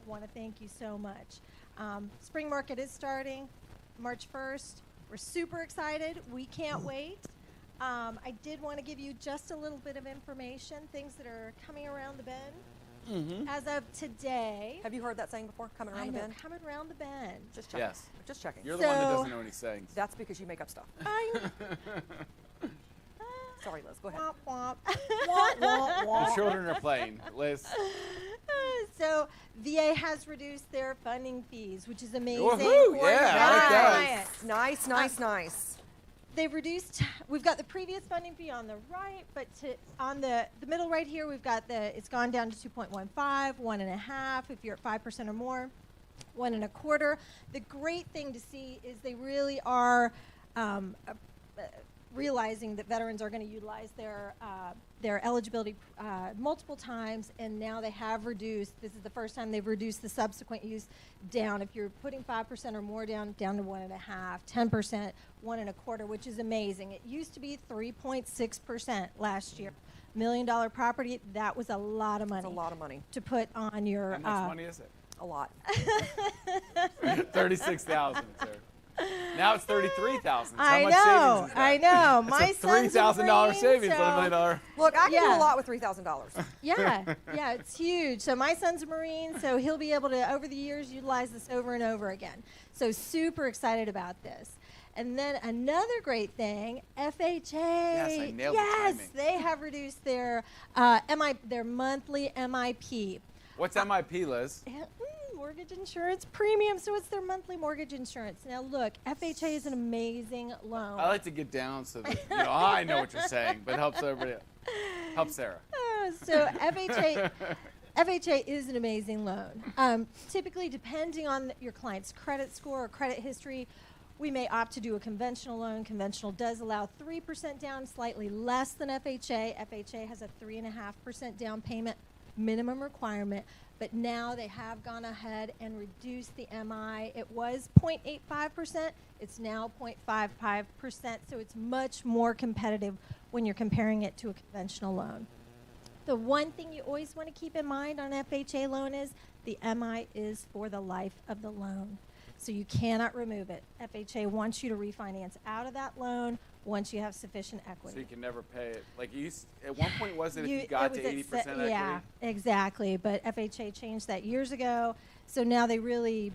want to thank you so much. Spring market is starting March 1st. We're super excited. We can't wait. I did want to give you just a little bit of information, things that are coming around the bend. Mm-hmm. As of today, Have you heard that saying before? Coming around I the know, bend? coming around the bend. Just checking. Yes. Just checking. You're the one that So- doesn't know any sayings. That's because you make up stuff. I Sorry, Liz. Go ahead. womp womp. The children are playing. Liz. So VA has reduced their funding fees, which is amazing. Woohoo, for yeah, the I like that. clients. Nice. They've reduced. We've got the previous funding fee on the right, but on the middle right here, we've got it's gone down to 2.15, 1.5 if you're at 5% or more, 1.25. The great thing to see is they really are realizing that veterans are going to utilize their eligibility multiple times, and now they have reduced. This is the first time they've reduced the subsequent use down. If you're putting 5% or more down to 1.5, 10%, 1.25, which is amazing. It used to be 3.6% last year. $1 million property, that was a lot of money. That's a lot of money. To put on your. How much money is it? A lot. 36,000, sir. Now it's 33,000. I know. My It's a son's a $3,000 Marine, savings so- on $1 million. Look, I can Yeah. do a lot with $3,000. Yeah, it's huge. So my son's a Marine, so he'll be able to, over the years, utilize this over and over again. So super excited about this. And then another great thing, FHA. Yes, I nailed the timing. They have reduced their their monthly MIP. What's MIP, Liz? Mortgage insurance premium. So it's their monthly mortgage insurance. Now look, FHA is an amazing loan. I like to get down so that I know what you're saying, but it helps everybody. Help Sarah. So FHA is an amazing loan. Typically, depending on your client's credit score or credit history, we may opt to do a conventional loan. Conventional does allow 3% down, slightly less than FHA. FHA has a 3.5% down payment minimum requirement, but now they have gone ahead and reduced the MI. It was 0.85%. It's now 0.55%, so it's much more competitive when you're comparing it to a conventional loan. The one thing you always want to keep in mind on an FHA loan is the MI is for the life of the loan. So you cannot remove it. FHA wants you to refinance out of that loan once you have sufficient equity. So you can never pay it. Like at one point, was it if you got to 80% equity? Yeah, exactly. But FHA changed that years ago. So now they really,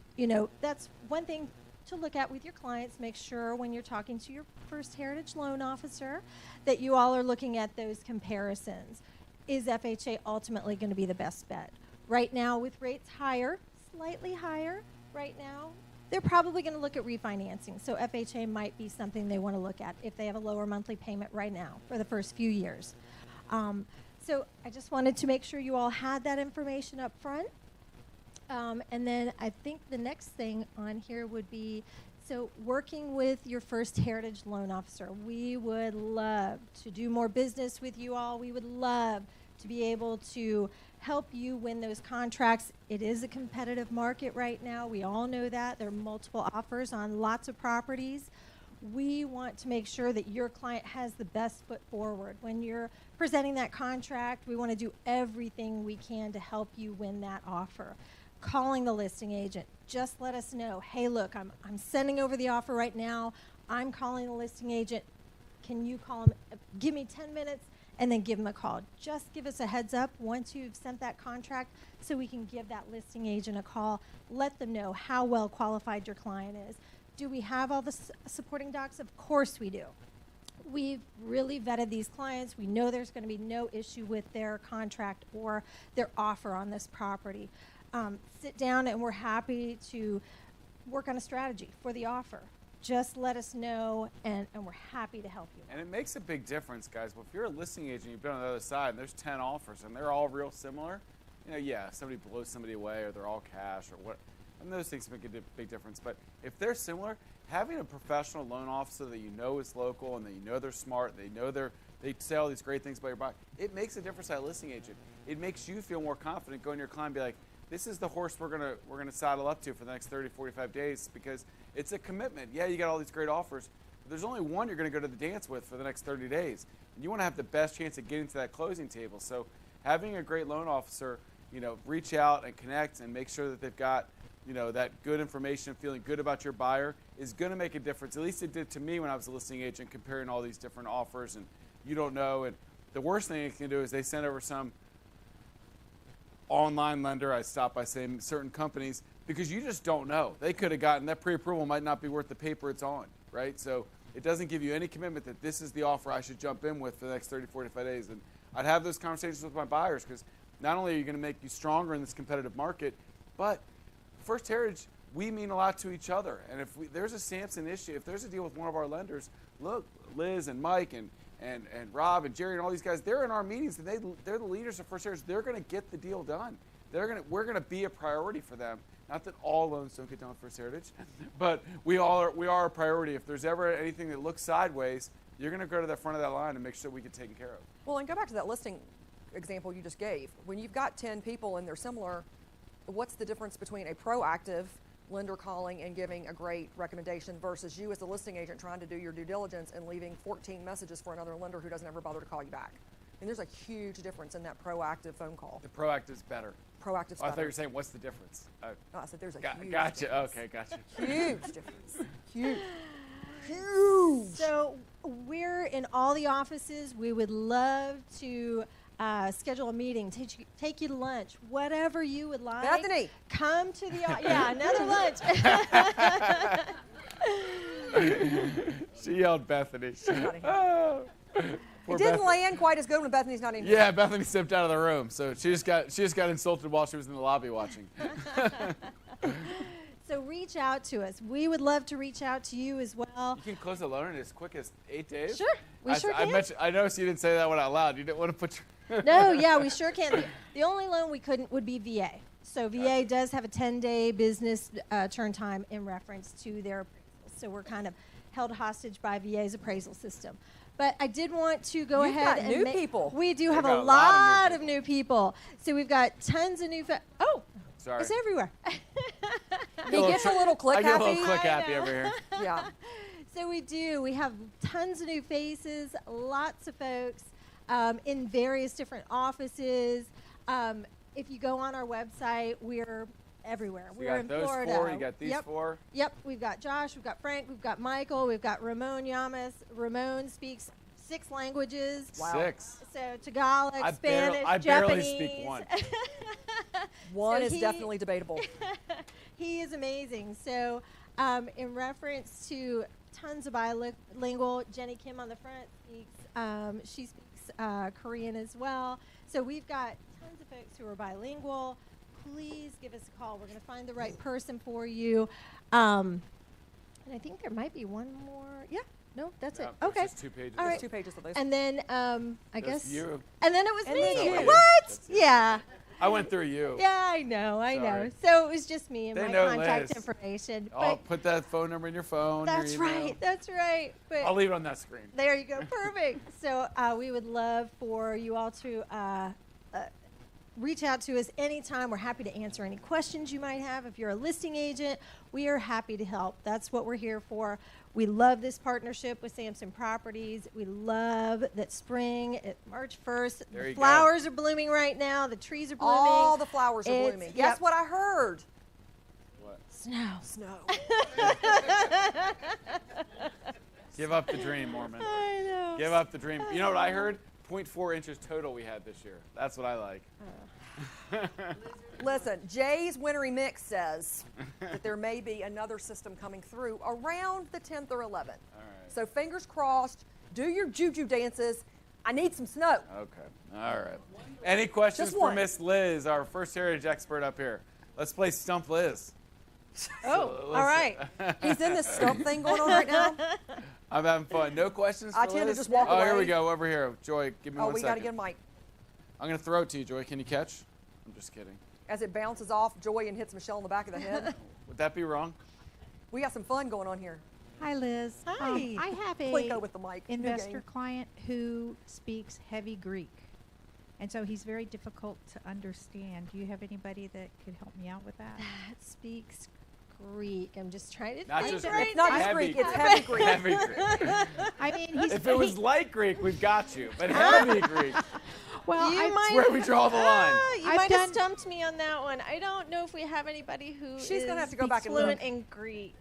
that's one thing to look at with your clients. Make sure when you're talking to your First Heritage loan officer that you all are looking at those comparisons. Is FHA ultimately going to be the best bet? Right now, with rates higher, slightly higher right now, they're probably going to look at refinancing. So FHA might be something they want to look at if they have a lower monthly payment right now for the first few years. So I just wanted to make sure you all had that information up front. And then I think the next thing on here would be, so working with your First Heritage loan officer, we would love to do more business with you all. We would love to be able to help you win those contracts. It is a competitive market right now. We all know that. There are multiple offers on lots of properties. We want to make sure that your client has the best foot forward. When you're presenting that contract, we want to do everything we can to help you win that offer. Calling the listing agent, just let us know, hey, look, I'm sending over the offer right now. I'm calling the listing agent. Can you call him? Give me 10 minutes, and then give them a call. Just give us a heads up once you've sent that contract so we can give that listing agent a call. Let them know how well qualified your client is. Do we have all the supporting docs? Of course we do. We've really vetted these clients. We know there's going to be no issue with their contract or their offer on this property. Sit down and we're happy to work on a strategy for the offer. Just let us know, and we're happy to help you. And it makes a big difference, guys. Well, if you're a listing agent, you've been on the other side, and there's 10 offers, and they're all real similar, you know, yeah, somebody blows somebody away, or they're all cash, or what, and those things make a big difference. But if they're similar, having a professional loan officer that you know is local, and that you know they're smart, they know they say all these great things about your buyer, it makes a difference as a listing agent. It makes you feel more confident going to your client and be like, this is the horse we're gonna saddle up to for the next 30, 45 days, because it's a commitment. Yeah, you got all these great offers, but there's only one you're gonna go to the dance with for the next 30 days. And you wanna have the best chance of getting to that closing table. So having a great loan officer, you know, reach out and connect and make sure that they've got, you know, that good information, feeling good about your buyer is gonna make a difference. At least it did to me when I was a listing agent, comparing all these different offers, and you don't know. And the worst thing they can do is they send over some online lender, I stop by saying certain companies, because you just don't know. They could have gotten, that pre-approval might not be worth the paper it's on, right? So it doesn't give you any commitment that this is the offer I should jump in with for the next 30, 45 days. And I'd have those conversations with my buyers, because not only are you going to make you stronger in this competitive market, but First Heritage, we mean a lot to each other. And if there's a Samson issue, if there's a deal with one of our lenders, look, Liz and Mike and Rob and Jerry and all these guys, they're in our meetings, and they're the leaders of First Heritage. They're going to get the deal done. We're going to be a priority for them. Not that all loans don't get done with First Heritage, but we are a priority. If there's ever anything that looks sideways, you're going to go to the front of that line and make sure we get taken care of. Well, and go back to that listing example you just gave. When you've got 10 people and they're similar, what's the difference between a proactive lender calling and giving a great recommendation versus you as a listing agent trying to do your due diligence and leaving 14 messages for another lender who doesn't ever bother to call you back? And there's a huge difference in that proactive phone call. The proactive's better. Proactive's I better. thought you were saying, what's the difference? No, I said there's a huge Gotcha. difference. Okay, gotcha. Huge difference. Huge. Huge. So we're in all the offices. We would love to schedule a meeting, take you to lunch, whatever you would like. Bethany. Come to the, yeah, another lunch. She yelled Bethany. She's not here. It didn't land quite as good when Bethany's not in here. Yeah, Bethany stepped out of the room, so she just got insulted while she was in the lobby watching. So reach out to us. We would love to reach out to you as well. You can close a loan in as quick as 8 days? Sure, we sure can. I noticed you didn't say that one out loud. You didn't want to put your... No, yeah, we sure can. The only loan we couldn't would be VA. So VA does have a 10-day business turn time in reference to their appraisal. So we're kind of held hostage by VA's appraisal system. But I did want to go ahead and new people. We do have a lot of new people. So we've got tons of new. Oh, sorry, it's everywhere. He gets a little click happy. I get a little click happy over here. Yeah. So we do. We have tons of new faces, lots of folks in various different offices. If you go on our website, we're everywhere. So we're in Florida. Four, you got these four? Yep. We've got Josh, we've got Frank, we've got Michael, we've got Ramon Yamas. Ramon speaks 6 languages. Wow. 6. So Tagalog, Spanish, I barely Japanese. speak one. One is definitely debatable. He is amazing. So in reference to tons of bilingual, Jenny Kim on the front speaks, she speaks Korean as well. So we've got tons of folks who are bilingual. Please give us a call. We're going to find the right person for you. And I think there might be one more. Yeah. No, that's it. Okay. Just 2 pages. All right. 2 pages of those. And then I guess. You. And then it was And me. then you. What? Yeah. I went through you. Yeah, I know. I know. Sorry. So it was just me and They my know contact Liz. information. I'll But put that phone number in your phone. that's your email. right. That's right. But I'll leave it on that screen. there you go. Perfect. So we would love for you all to reach out to us anytime. We're happy to answer any questions you might have. If you're a listing agent, we are happy to help. That's what we're here for. We love this partnership with Samson Properties. We love that spring, March 1st, the flowers are blooming right now. The trees are blooming. All the flowers are blooming. Guess what I heard? What? Snow. Snow. Give up the dream, Mormon. I know. Give up the dream. You know what I heard? 0.4 inches total we had this year. That's what I like. Listen, Jay's Wintry Mix says that there may be another system coming through around the 10th or 11th. All right. So fingers crossed. Do your juju dances. I need some snow. Okay. All right. Any questions Just for one. Miss Liz, our First Heritage expert up here? Let's play Stump Liz. Oh, all right. He's in this stump thing going on right now. I'm having fun. No questions for I tend to Liz? just walk Oh, here away. we go. Over here. Joy, give me Oh, 1 we got to second. get a mic. I'm going to throw it to you, Joy. Can you catch? I'm just kidding. As it bounces off Joy and hits Michelle in the back of the head. Would that be wrong? We got some fun going on here. Hi, Liz. Hi. I have Plinko a with the mic. New investor game. client who speaks heavy Greek, and so he's very difficult to understand. Do you have anybody that could help me out with that? That speaks Greek. I'm just trying to Not think just right It's not just Heavy Greek, it's Greek. heavy Greek. Heavy Greek. I mean, he's If it was light Greek, we've got you. But heavy Greek, well. You I, might- that's where we draw the line. You I've might have done- stumped me on that one. I don't know if we have anybody who She's gonna is have to go back and fluent look. in Greek.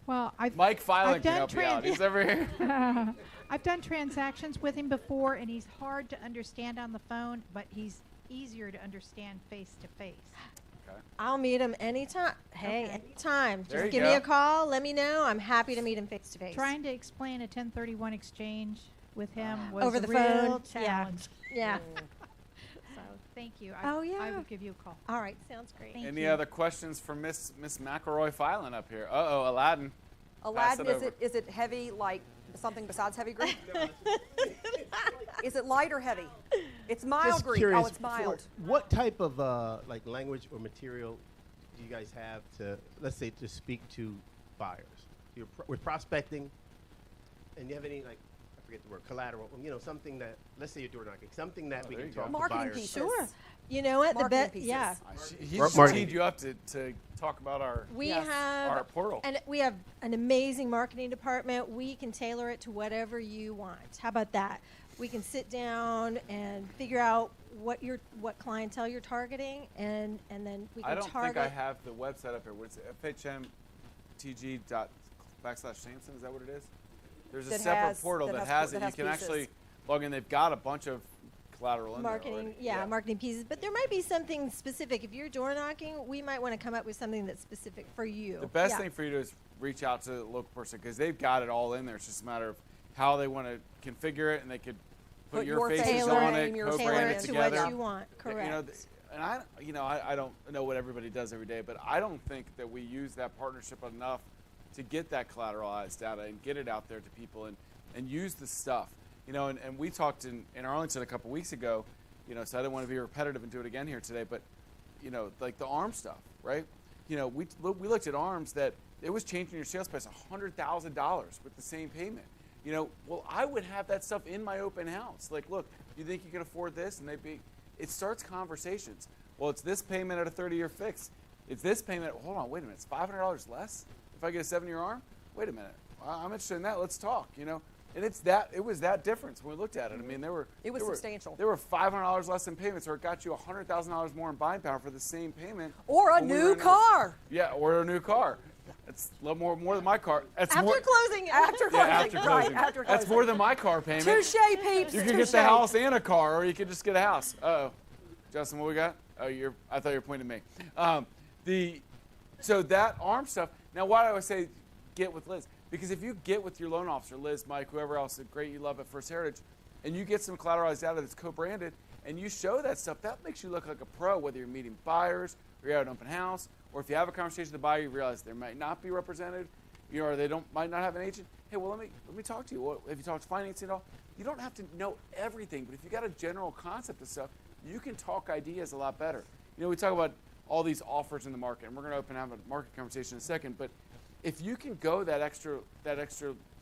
well, I've Mike Filing I've can done help you out. trans- He's over here. I've done transactions with him before, and he's hard to understand on the phone, but he's easier to understand face to face. I'll meet him anytime. Hey, Okay. anytime. There Just you give me go. a call. Let me know. I'm happy to meet him face to face. Trying to explain a 1031 exchange with him was Over a the real phone. challenge. Yeah. So thank you. Oh, I yeah. will give you a call. All right. Sounds great. Thank Any you. other questions for Miss McElroy Filing up here? Uh-oh, Aladdin. Aladdin, it over. is it heavy like something besides heavy Greek? Is it light or heavy? It's mild Just Greek. curious, Oh, it's mild. what type of like language or material do you guys have to, let's say, to speak to buyers? With prospecting, and you have any, like, I forget the word, collateral, something that, let's say you're door knocking, something that we there can you go. talk to Marketing buyers. pieces. Sure. You know what? The Marketing bet. pieces. Yeah. He Mar- just marketing. teed you up to talk about our We Yes. our have portal. and we have an amazing marketing department. We can tailor it to whatever you want. How about that? We can sit down and figure out what clientele you're targeting, and then we can I don't target. think I have the website up here. What's it? FHMTG./Samson, is that what it is? There's a That separate has- portal that that has- has it. that has You can pieces. actually log in. They've got a bunch of collateral in marketing, there already. marketing pieces. But there might be something specific. If you're door knocking, we might want to come up with something that's specific for you. The best Yeah. thing for you to do is reach out to the local person because they've got it all in there. It's just a matter of how they want to configure it, and they could put Put your your faces face, on name, it, your Tailor co-brand it it to together. what you want. Correct. And I don't know what everybody does every day, but I don't think that we use that partnership enough to get that collateralized data and get it out there to people and use the stuff. And we talked in Arlington a couple weeks ago, so I didn't want to be repetitive and do it again here today, but, like the ARM stuff, right? We looked at ARMs that it was changing your sales price $100,000 with the same payment. Well, I would have that stuff in my open house. Like, look, you think you can afford this? And it starts conversations. Well, it's this payment at a 30-year fix. It's this payment. Hold on, wait a minute. It's $500 less if I get a 7-year ARM? Wait a minute. I'm interested in that. Let's talk, And it was that difference when we looked at it. I mean, It was substantial. There were $500 less in payments, or it got you $100,000 more in buying power for the same payment. Or a when we were new in car. Yeah, or a new car. That's a little more than my car. That's After more, closing. After yeah, closing. after Right, closing. after closing. That's more than my car payment. Touche, peeps. You could get touche. the house and a car, or you could just get a house. Uh-oh. Justin, what we got? Oh, I thought you were pointing at me. So that ARM stuff. Now, why do I always say get with Liz? Because if you get with your loan officer, Liz, Mike, whoever else, great you love at First Heritage, and you get some collateralized data that's co-branded, and you show that stuff, that makes you look like a pro, whether you're meeting buyers, or you're at an open house, or if you have a conversation with the buyer, you realize they might not be represented, or they might not have an agent. Hey, well, let me talk to you. Have you talked to financing at all? You don't have to know everything, but if you got a general concept of stuff, you can talk ideas a lot better. We talk about all these offers in the market, and we're going to have a market conversation in a second, but if you can go that extra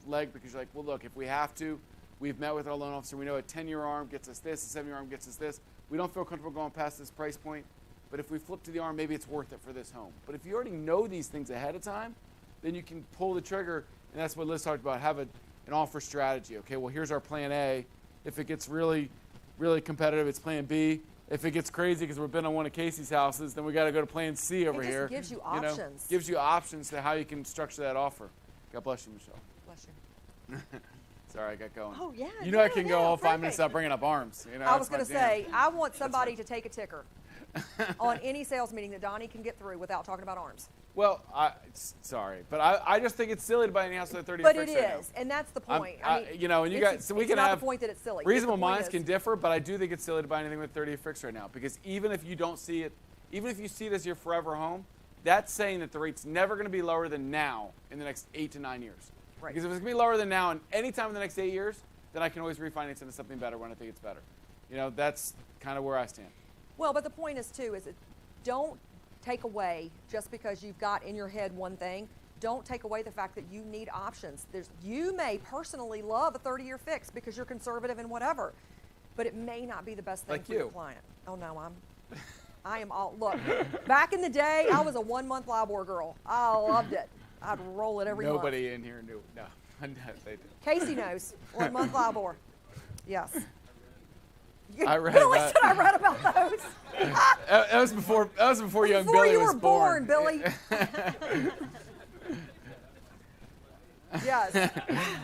leg because you're like, well, look, if we have to, we've met with our loan officer, we know a 10-year ARM gets us this, a 7-year ARM gets us this, we don't feel comfortable going past this price point, but if we flip to the ARM, maybe it's worth it for this home. But if you already know these things ahead of time, then you can pull the trigger, and that's what Liz talked about, have an offer strategy. Okay, well, here's our plan A. If it gets really, really competitive, it's plan B. If it gets crazy because we've been on one of Casey's houses, then we got to go to plan C over It just here. gives you options. Gives you options to how you can structure that offer. God bless you, Michelle. Bless you. Sorry, I got going. Oh, yeah. You know I can go all 5 minutes without bringing up arms. You know, I was going to say, I want somebody to take a ticker on any sales meeting that Donnie can get through without talking about arms. Well, sorry, but I just think it's silly to buy any house with a 30 But fix it right is, now. and that's the point. You know, and you guys, so we it's can not have the point that it's silly. reasonable The point minds is- can differ, but I do think it's silly to buy anything with 30 fix right now because even if you don't see it, even if you see it as your forever home, that's saying that the rate's never going to be lower than now in the next 8 to 9 years. Right. Because if it's going to be lower than now and any time in the next 8 years, then I can always refinance into something better when I think it's better. You know, that's kind of where I stand. Well, but the point is, too, is that don't take away just because you've got in your head one thing. Don't take away the fact that you need options. You may personally love a 30-year fix because you're conservative and whatever, but it may not be the best thing Like for your you. client. Oh, no, I am all, look, back in the day, I was a 1-month LIBOR girl. I loved it. I'd roll it every month. Nobody in here knew. No, they did. Casey knows. 1-month LIBOR. Yes. I read Billy about- said I read about those. That was before young Before Billy you was were born, born. Billy. Yes.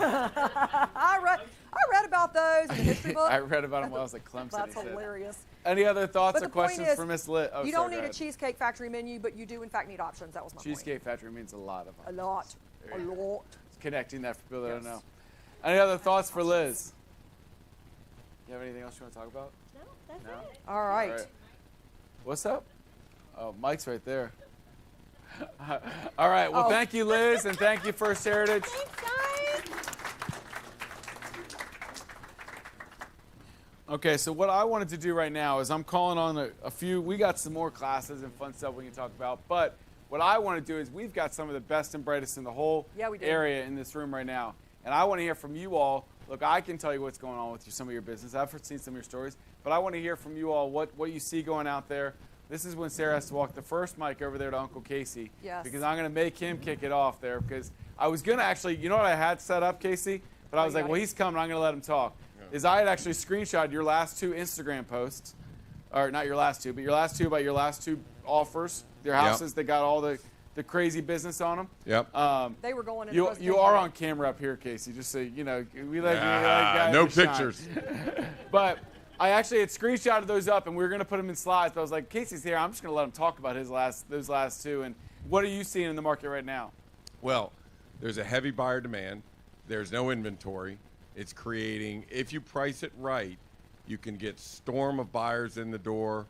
I read about those in the history book. I read about him while I was at Clemson. That's he said. hilarious. Any other thoughts But or the point questions is, for Miss Lit? Oh, you sorry, don't go need a ahead. Cheesecake Factory menu, but you do in fact need options. That was my Cheesecake Factory means a lot of point. them. A lot. A lot. Connecting that for people that don't Yes. know. Any other thoughts for Liz? You have anything else you want to talk about? No, that's No? it. All right. What's up? Oh, Mike's right there. All right. Well, thank you, Liz, and thank you, First Heritage. Thanks, guys. Okay, so what I wanted to do right now is I'm calling on a few. We got some more classes and fun stuff we can talk about, but what I want to do is we've got some of the best and brightest in the whole Yeah, we do. area in this room right now, and I want to hear from you all. Look, I can tell you what's going on with some of your business. I've seen some of your stories, but I want to hear from you all what you see going out there. This is when Sarah has to walk the first mic over there to Uncle Casey. Yes. Because I'm going to make him kick it off there because I was going to actually, you know what I had set up, Casey? But I was like, well, he's coming. I'm going to let him talk. Is I had actually screenshotted your last 2 Instagram posts, or not your last 2, but your last 2 about your last 2 offers, your houses that got all the crazy business on them. Yep. They were going in You presentation. are on camera up here, Casey, just so you know. We like guys no to shine. pictures. But I actually had screenshotted those up, and we were going to put them in slides. But I was like, Casey's here. I'm just going to let him talk about those last 2. And what are you seeing in the market right now? Well, there's a heavy buyer demand. There's no inventory. It's creating, if you price it right, you can get storm of buyers in the door,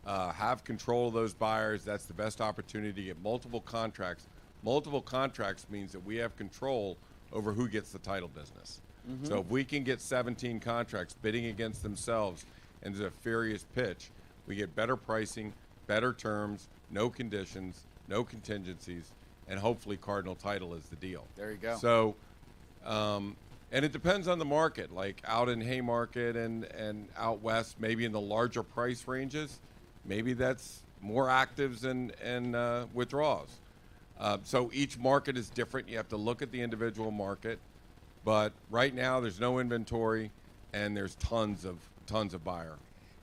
have control of those buyers. That's the best opportunity to get multiple contracts. Multiple contracts means that we have control over who gets the title business. Mm-hmm. So if we can get 17 contracts bidding against themselves and there's a furious pitch, we get better pricing, better terms, no conditions, no contingencies, and hopefully Cardinal Title is the deal. There you go. So, and it depends on the market. Like out in Haymarket and out west, maybe in the larger price ranges, maybe that's more actives and withdrawals. So each market is different. You have to look at the individual market. But right now, there's no inventory, and there's tons of buyer.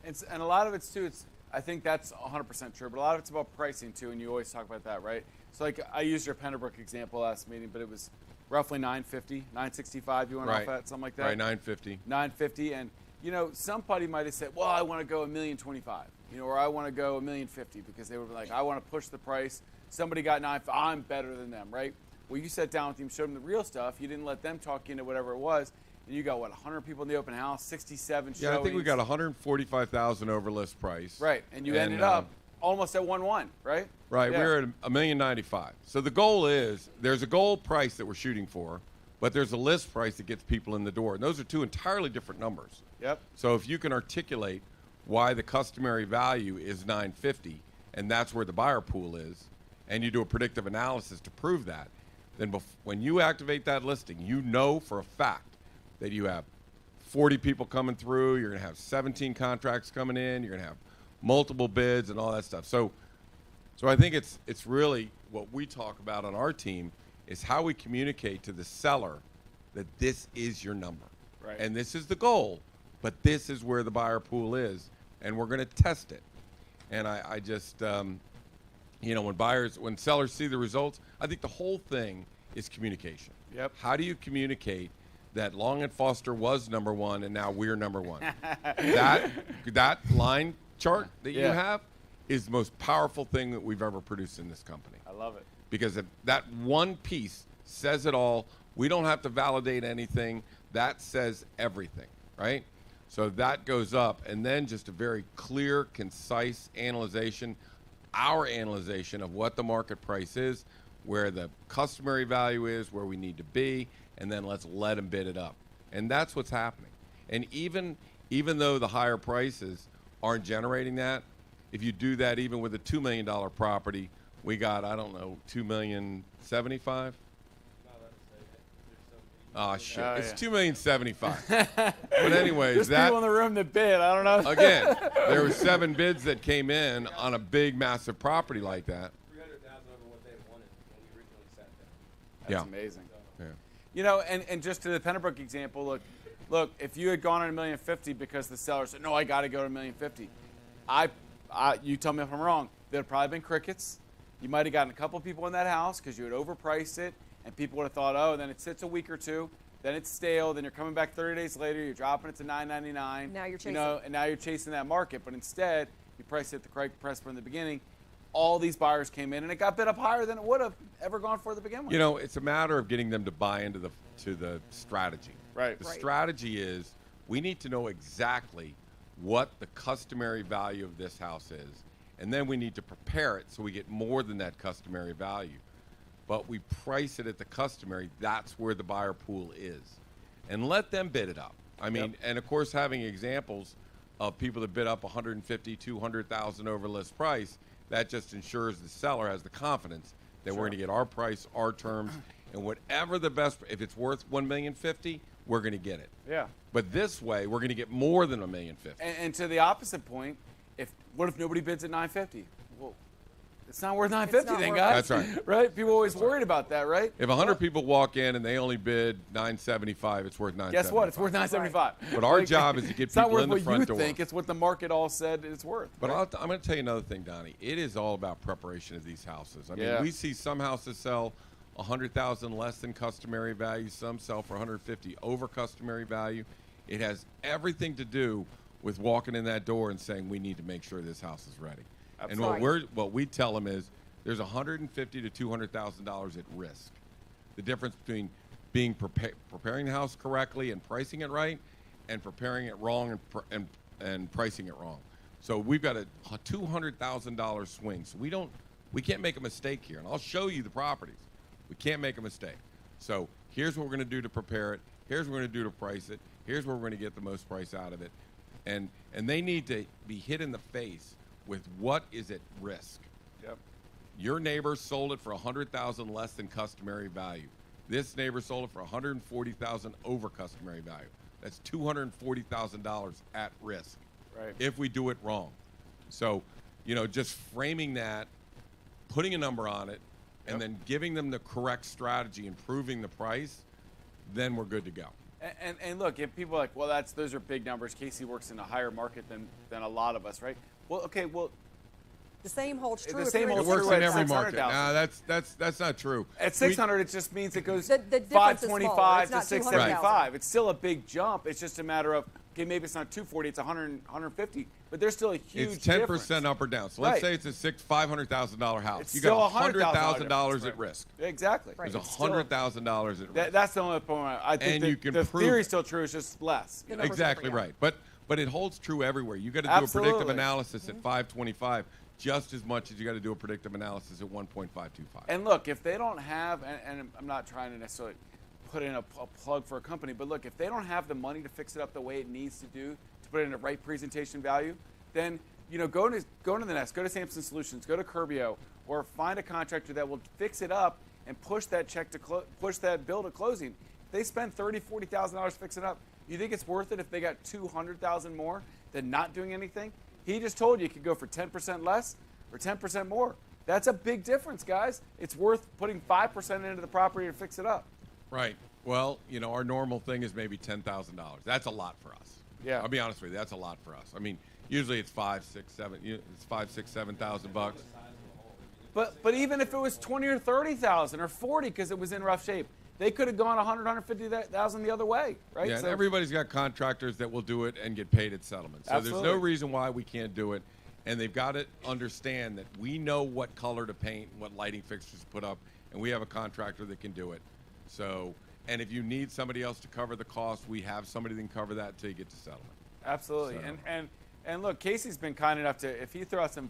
And a lot of it's too. I think that's 100% true, but a lot of it's about pricing too, and you always talk about that, right? So like I used your Pennybrook example last meeting, but it was roughly $950, $965. You went off at something like that. Right, $950. $950, and you know somebody might have said, well, I want to go $1,025,000, you know, or I want to go $1,050,000 because they were like, I want to push the price. Somebody got $950,000. I'm better than them, right? Well, you sat down with them, showed them the real stuff. You didn't let them talk into whatever it was. And you got, what, 100 people in the open house, 67 showings. Yeah, I think we got 145,000 over list price. Right, and you ended up almost at 1.1, right? Right, Yeah. we're at $1,095,000. So the goal is, there's a goal price that we're shooting for, but there's a list price that gets people in the door. And those are 2 entirely different numbers. Yep. So if you can articulate why the customary value is $950,000, and that's where the buyer pool is, and you do a predictive analysis to prove that, then when you activate that listing, you know for a fact that you have 40 people coming through, you're going to have 17 contracts coming in, you're going to have multiple bids and all that stuff. So I think it's really what we talk about on our team is how we communicate to the seller that this is your number. Right. And this is the goal, but this is where the buyer pool is, and we're going to test it. And I just, you know, when sellers see the results, I think the whole thing is communication. Yep. How do you communicate that Long and Foster was number one, and now we're number one. that line chart that you have is the most powerful thing that we've ever produced in this company. I love it. Because if that one piece says it all, we don't have to validate anything. That says everything, right? So that goes up, and then just a very clear, concise analyzation, our analyzation of what the market price is, where the customary value is, where we need to be, and then let's let them bid it up. And that's what's happening. And even though the higher prices aren't generating that, if you do that even with a $2 million property, we got, I don't know, $2,075,000? Oh, shit. It's $2,075,000. But anyways, there's people in the room that bid. I don't know. Again, there were 7 bids that came in on a big, massive property like that. $300,000 over what they wanted when we originally sat down. That's amazing. Yeah. You know, and just to the Pennybrook example, look, if you had gone on $1,050,000 because the seller said, no, I got to go to $1,050,000, you tell me if I'm wrong, there'd probably been crickets. You might have gotten a couple people in that house because you had overpriced it, and people would have thought, oh, then it sits a week or two, then it's stale, then you're coming back 30 days later, you're dropping it to $9.99. Now you're chasing. And now you're chasing that market. But instead, you priced it at the correct price from the beginning. All these buyers came in, and it got bid up higher than it would have ever gone for to begin with. You know, it's a matter of getting them to buy into the strategy. Right. The strategy is we need to know exactly what the customary value of this house is, and then we need to prepare it so we get more than that customary value. But we price it at the customary. That's where the buyer pool is. And let them bid it up. I mean, and of course, having examples of people that bid up $150,000, $200,000 over list price, that just ensures the seller has the confidence that we're going to get our price, our terms, and whatever the best, if it's worth $1,050,000, we're going to get it. Yeah. But this way, we're going to get more than $1,050,000. And to the opposite point, what if nobody bids at $950,000? Well, it's not worth $950,000 then, guys. That's right. Right? People are always worried about that, right? If 100 people walk in and they only bid $975,000, it's worth $975,000. Guess what? It's worth $975,000. But our job is to get people in the front door. It's not worth what you think. It's what the market all said it's worth. But I'm going to tell you another thing, Donnie. It is all about preparation of these houses. I mean, we see some houses sell $100,000 less than customary value. Some sell for $150,000 over customary value. It has everything to do with walking in that door and saying we need to make sure this house is ready. Absolutely. And what we tell them is there's $150,000 to $200,000 at risk. The difference between being preparing the house correctly and pricing it right, and preparing it wrong and pricing it wrong. So we've got a $200,000 swing. So we can't make a mistake here. And I'll show you the properties. We can't make a mistake. So here's what we're going to do to prepare it. Here's what we're going to do to price it. Here's where we're going to get the most price out of it. And they need to be hit in the face with what is at risk. Yep. Your neighbor sold it for $100,000 less than customary value. This neighbor sold it for $140,000 over customary value. That's $240,000 at risk. Right. If we do it wrong. So, just framing that, putting a number on it, and then giving them the correct strategy, improving the price, then we're good to go. And look, if people are like, well, those are big numbers. Casey works in a higher market than a lot of us, right? Well, okay, the same holds true. The same holds true. It works in every market. No, that's not true. At 600, it just means it goes the 525 to 675. Right. It's still a big jump. It's just a matter of, okay, maybe it's not 240, it's 150, but there's still a huge It's 10% difference. up or down. So let's say it's a $500,000 house. It's you still got $100,000 at risk. Exactly. There's $100,000 at risk. That's the only point. I think the theory's still true. It's just less. Exactly right. But it holds true everywhere. You got to do a predictive analysis at 525 just as much as you got to do a predictive analysis at 1.525. And look, if they don't have, and I'm not trying to necessarily put in a plug for a company, but look, if they don't have the money to fix it up the way it needs to do, to put it in the right presentation value, then go to the Nest, go to Samson Solutions, go to Curbio, or find a contractor that will fix it up and push that push that bill to closing. If they spend $30,000, $40,000 fixing it up, you think it's worth it if they got $200,000 more than not doing anything? He just told you could go for 10% less or 10% more. That's a big difference, guys. It's worth putting 5% into the property to fix it up. Right. Well, our normal thing is maybe $10,000. That's a lot for us. Yeah. I'll be honest with you. That's a lot for us. I mean, usually it's $7,000. But even if it was 20 or 30,000 or 40 because it was in rough shape, they could have gone 100, 150,000 the other way, right? Yeah, and So- everybody's got contractors that will do it and get paid at settlement. So there's Absolutely. no reason why we can't do it. And they've got to understand that we know what color to paint, what lighting fixtures to put up, and we have a contractor that can do it. So, and if you need somebody else to cover the cost, we have somebody that can cover that until you get to settlement. Absolutely. So- And look, Casey's been kind enough to, if he throw out some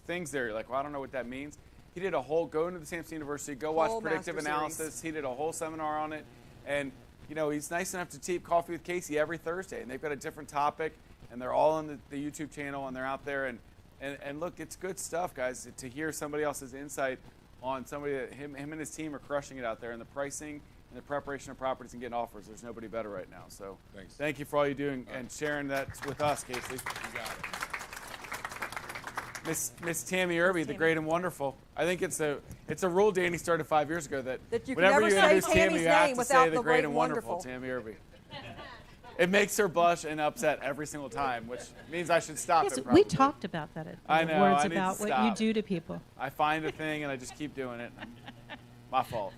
things there, you're like, well, I don't know what that means. He did a whole, go into the Samson University, go watch Whole predictive master analysis. series. He did a whole seminar on it. And, you know, he's nice enough to tape Coffee with Casey every Thursday. And they've got a different topic. And they're all on the YouTube channel. And they're out there. And look, it's good stuff, guys, to hear somebody else's insight on somebody that him and his team are crushing it out there. And the pricing and the preparation of properties and getting offers. There's nobody better right now. So Thanks. thank you for all you do and sharing that with us, Casey. You got it. Miss Tammy Irby, the great and wonderful. I think it's a rule Danny started 5 years ago that That you can whenever never you say introduce Tammy, Tammy's you have name to without say the great and wonderful, wonderful. Tammy Irby. It makes her blush and upset every single time, which means I should stop Yes, it. Probably. we talked about that at I know, Words I need to about what you stop. do to people. I find a thing and I just keep doing it. My fault.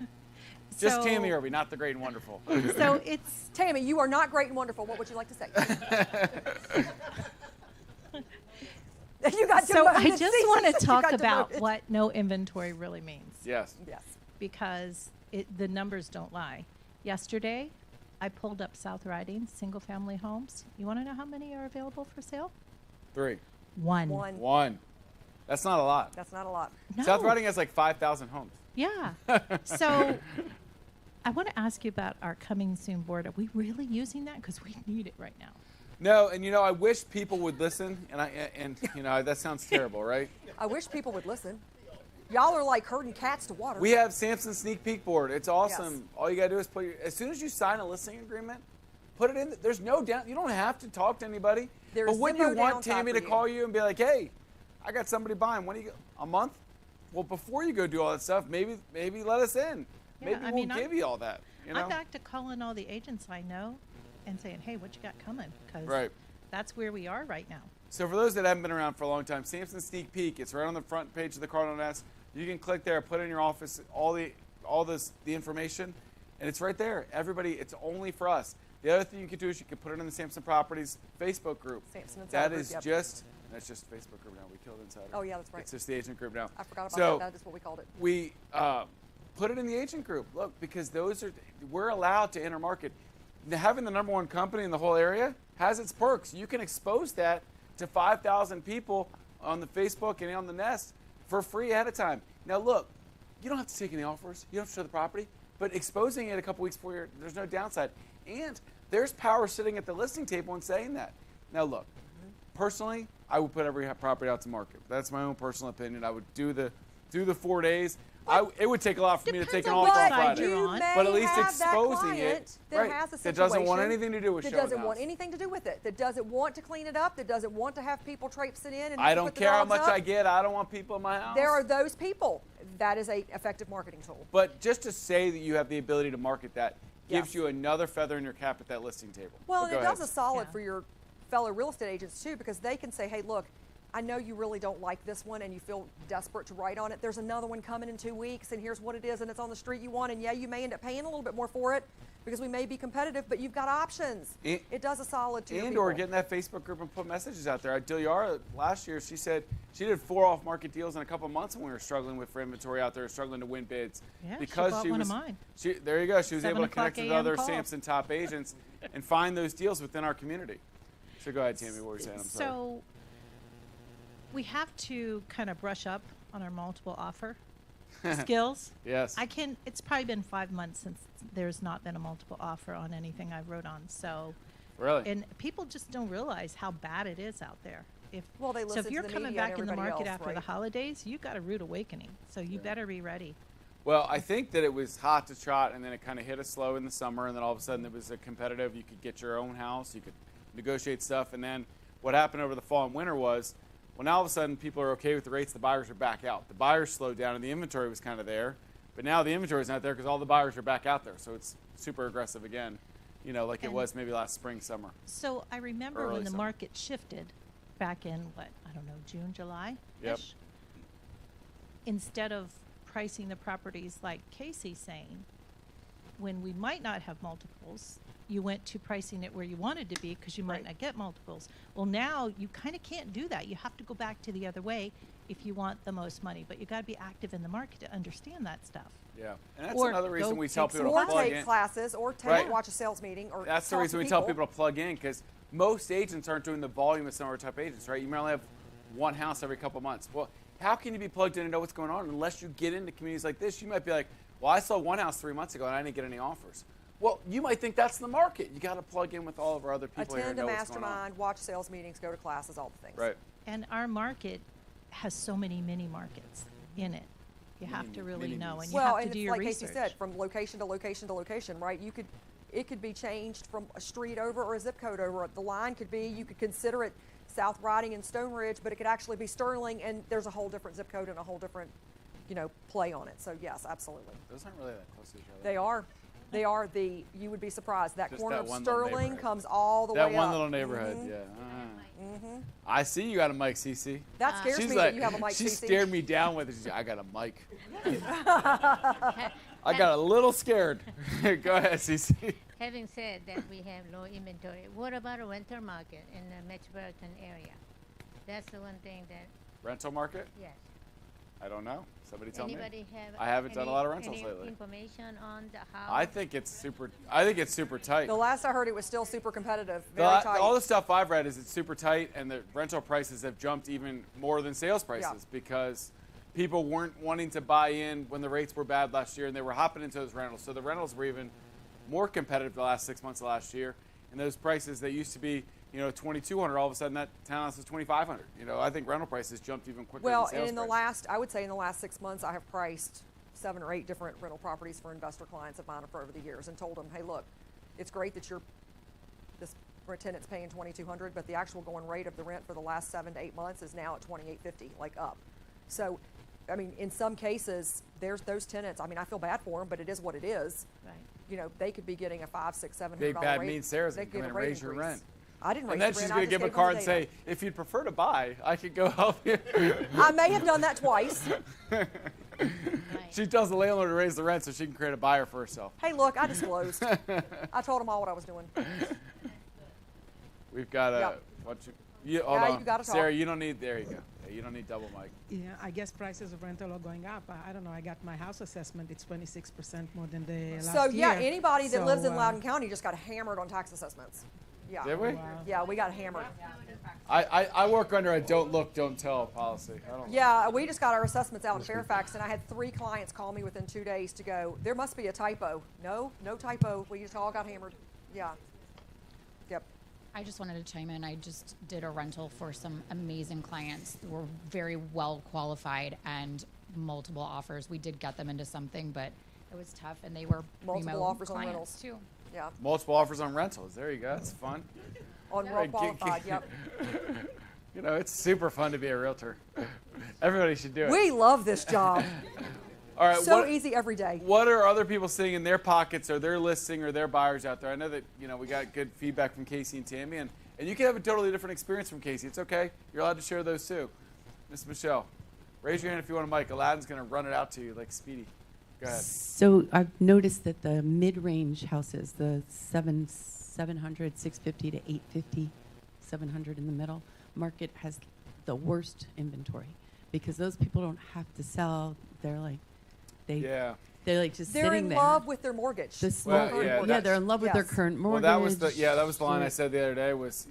Just So- Tammy Irby, not the great and wonderful. So it's Tammy, you are not great and wonderful. What would you like to say? You got so I demoted. just See? want You to talk got about demoted. what no inventory really means Yes. Yes. because the numbers don't lie. Yesterday, I pulled up South Riding single-family homes. You want to know how many are available for sale? 3. One. 1. That's not a lot. That's not a lot. No. South Riding has like 5,000 homes. Yeah. So I want to ask you about our coming soon board. Are we really using that? Because we need it right now. No, and you know, I wish people would listen, and you know, that sounds terrible, right? I wish people would listen. Y'all are like herding cats to water. We have Samson Sneak Peek Board. It's awesome. Yes. All you gotta do is as soon as you sign a listing agreement, put it in. There's no down. You don't have to talk to anybody. There's but wouldn't zero you want downtime Tammy for to you. call you and be like, "Hey, I got somebody buying. When do you go? A month? Well, before you go do all that stuff, maybe let us in. Yeah, Maybe I we'll mean, give you all that. You know? I'm back to calling all the agents I know and saying, hey, what you got coming? Because Right. that's where we are right now. So for those that haven't been around for a long time, Samson Sneak Peek, it's right on the front page of the Cardinal Nest. You can click there, put it in your office, the information, and it's right there. Everybody, it's only for us. The other thing you can do is you can put it in the Samson Properties Facebook group. Samson Insider That group, is yep. that's just Facebook group now. We killed Insider. Oh, yeah, that's right. It's just the agent group now. I forgot about So that. That is what we called it. we put it in the agent group. Look, because we're allowed to enter market. Having the #1 company in the whole area has its perks. You can expose that to 5,000 people on the Facebook and on the Nest for free ahead of time. Now look, you don't have to take any offers. You don't have to show the property, but exposing it a couple weeks before, there's no downside. And there's power sitting at the listing table and saying that. Now look, personally, I would put every property out to market. That's my own personal opinion. I would do the 4 days. It would take a lot for me to take an on offer what on side Friday. you're on. But at least have that exposing client it, that right, has a that doesn't want situation anything to do with that showing doesn't house. want anything to do with it, that doesn't want to clean it up, that doesn't want to have people traipsing in and I don't put the care how dogs much up. I get. I don't want people in my house. There are those people. That is a effective marketing tool. But just to say that you have the ability to market that gives Yes. you another feather in your cap at that listing table. Well, But and go it does ahead. a solid Yeah. for your fellow real estate agents too, because they can say, hey, look, I know you really don't like this one and you feel desperate to write on it. There's another one coming in 2 weeks and here's what it is and it's on the street you want, and yeah, you may end up paying a little bit more for it because we may be competitive, but you've got options. It does a solid to your And people. or getting that Facebook group and put messages out there. Diliara last year, she said she did 4 off-market deals in a couple of months when we were struggling for inventory out there, struggling to win bids. Yeah, because she bought one of mine. There you go. She was 7 able to connect o'clock with a.m. other call. Samson top agents and find those deals within our community. So go ahead, Tammy. What were you saying? I'm sorry. So we have to kind of brush up on our multiple offer skills. Yes. It's probably been 5 months since there's not been a multiple offer on anything I wrote on. So, Really? and people just don't realize how bad it is out there. Well, they So listen if to you're the coming media and back in the everybody market else, after the right? holidays, you got a rude awakening. So you better be ready. Well, I think that it was hot to trot, and then it kind of hit us slow in the summer, and then all of a sudden it was a competitive. You could get your own house, you could negotiate stuff, and then what happened over the fall and winter was, well, now all of a sudden people are okay with the rates. The buyers are back out. The buyers slowed down, and the inventory was kind of there, but now the inventory is not there because all the buyers are back out there. So it's super aggressive again, like it And- was maybe last spring, summer. So I remember Early when the summer. market shifted back in, I don't know, June, July? Yep. Instead of pricing the properties like Casey's saying, when we might not have multiples, you went to pricing it where you wanted to be because you might not get multiples. Well, now you kind of can't do that. You have to go back to the other way if you want the most money. But you got to be active in the market to understand that stuff. Yeah, and that's another reason we tell people to or plug take in. classes, or take watch a sales meeting, or that's the reason we tell people to plug in, because most agents aren't doing the volume of some of our type agents, right? You might only have one house every couple months. Well, how can you be plugged in and know what's going on unless you get into communities like this? You might be like, well, I saw one house 3 months ago and I didn't get any offers. Well, you might think that's the market. You got to plug in with all of our other people here and know what's going on. Attend a mastermind, watch sales meetings, go to classes, all the things. Right. And our market has so many mini markets in it. You have to really know, and you have to do your research. Well, and it's like Casey said, from location to location to location, right? It could be changed from a street over or a zip code over. The line could be, you could consider it South Riding and Stone Ridge, but it could actually be Sterling, and there's a whole different zip code and a whole different, play on it. So yes, absolutely. Those aren't really that close to each other. They are. They are you would be surprised. That Just corner that of one little Sterling neighborhood. comes all the way That up. one little neighborhood, yeah. I see you got a mic, Cece. That scares me that you have a mic, She Cece. stared me down with it. She's like, I got a mic. I got a little scared. Go ahead, Cece. Having said that we have low inventory, what about a rental market in the metropolitan area? That's the one thing that... Rental market? Yes. I don't know. Somebody tell me. Anybody have I haven't done a lot of rentals lately. Information on how... I think it's super tight. The last I heard, it was still super competitive. Very tight. All the stuff I've read is it's super tight, and the rental prices have jumped even more than sales prices because people weren't wanting to buy in when the rates were bad last year, and they were hopping into those rentals. So the rentals were even more competitive the last 6 months of last year, and those prices that used to be $2,200, all of a sudden that townhouse is $2,500. I think rental prices jumped even quicker than sales prices. I would say in the last 6 months, I have priced 7 or 8 different rental properties for investor clients of mine for over the years, and told them, hey, look, it's great that this tenant's paying $2,200, but the actual going rate of the rent for the last 7 to 8 months is now at $2,850, like up. So, I mean, in some cases, there's those tenants. I mean, I feel bad for them, but it is what it is. Right. They could be getting a $500, $600, $700 Big bad rate. mean Sarah's They going to get a raise your rent. I didn't raise and then the she's rent. going to give a card and say, if you'd prefer to buy, I could go help you. I may have done that twice. She tells the landlord to raise the rent so she can create a buyer for herself. Hey, look, I disclosed. I told them all what I was doing. We've got a bunch of... hold on. You gotta talk. Sarah, you don't need... There you go. You don't need double mic. Yeah, I guess prices of rental are going up. I don't know. I got my house assessment. It's 26% more than the last year. So, yeah, anybody that lives in Loudoun County just got hammered on tax assessments. Yeah. Did we? Wow. Yeah, we got hammered. I work under a don't look, don't tell policy. Yeah, we just got our assessments out in Fairfax, and I had 3 clients call me within 2 days to go, there must be a typo. No typo. We just all got hammered. Yeah. Yep. I just wanted to chime in. I just did a rental for some amazing clients who were very well qualified and multiple offers. We did get them into something, but it was tough, and they were multiple offers on clients rentals too. Yeah. Multiple offers on rentals. There you go. That's fun. On well qualified. Yep. It's super fun to be a realtor. Everybody should do it. We love this job. All right, so easy every day. What are other people seeing in their pockets or their listing or their buyers out there? I know that we got good feedback from Casey and Tammy, and you can have a totally different experience from Casey. It's okay. You're allowed to share those too. Miss Michelle, raise your hand if you want a mic. Aladdin's going to run it out to you like Speedy. Go ahead. So I've noticed that the mid-range houses, the 700, 650 to 850, 700 in the middle market has the worst inventory because those people don't have to sell. They're like, they're like just they're sitting in there. love with their mortgage. The small, they're in love with their current mortgage. Well, that was the line I said the other day was,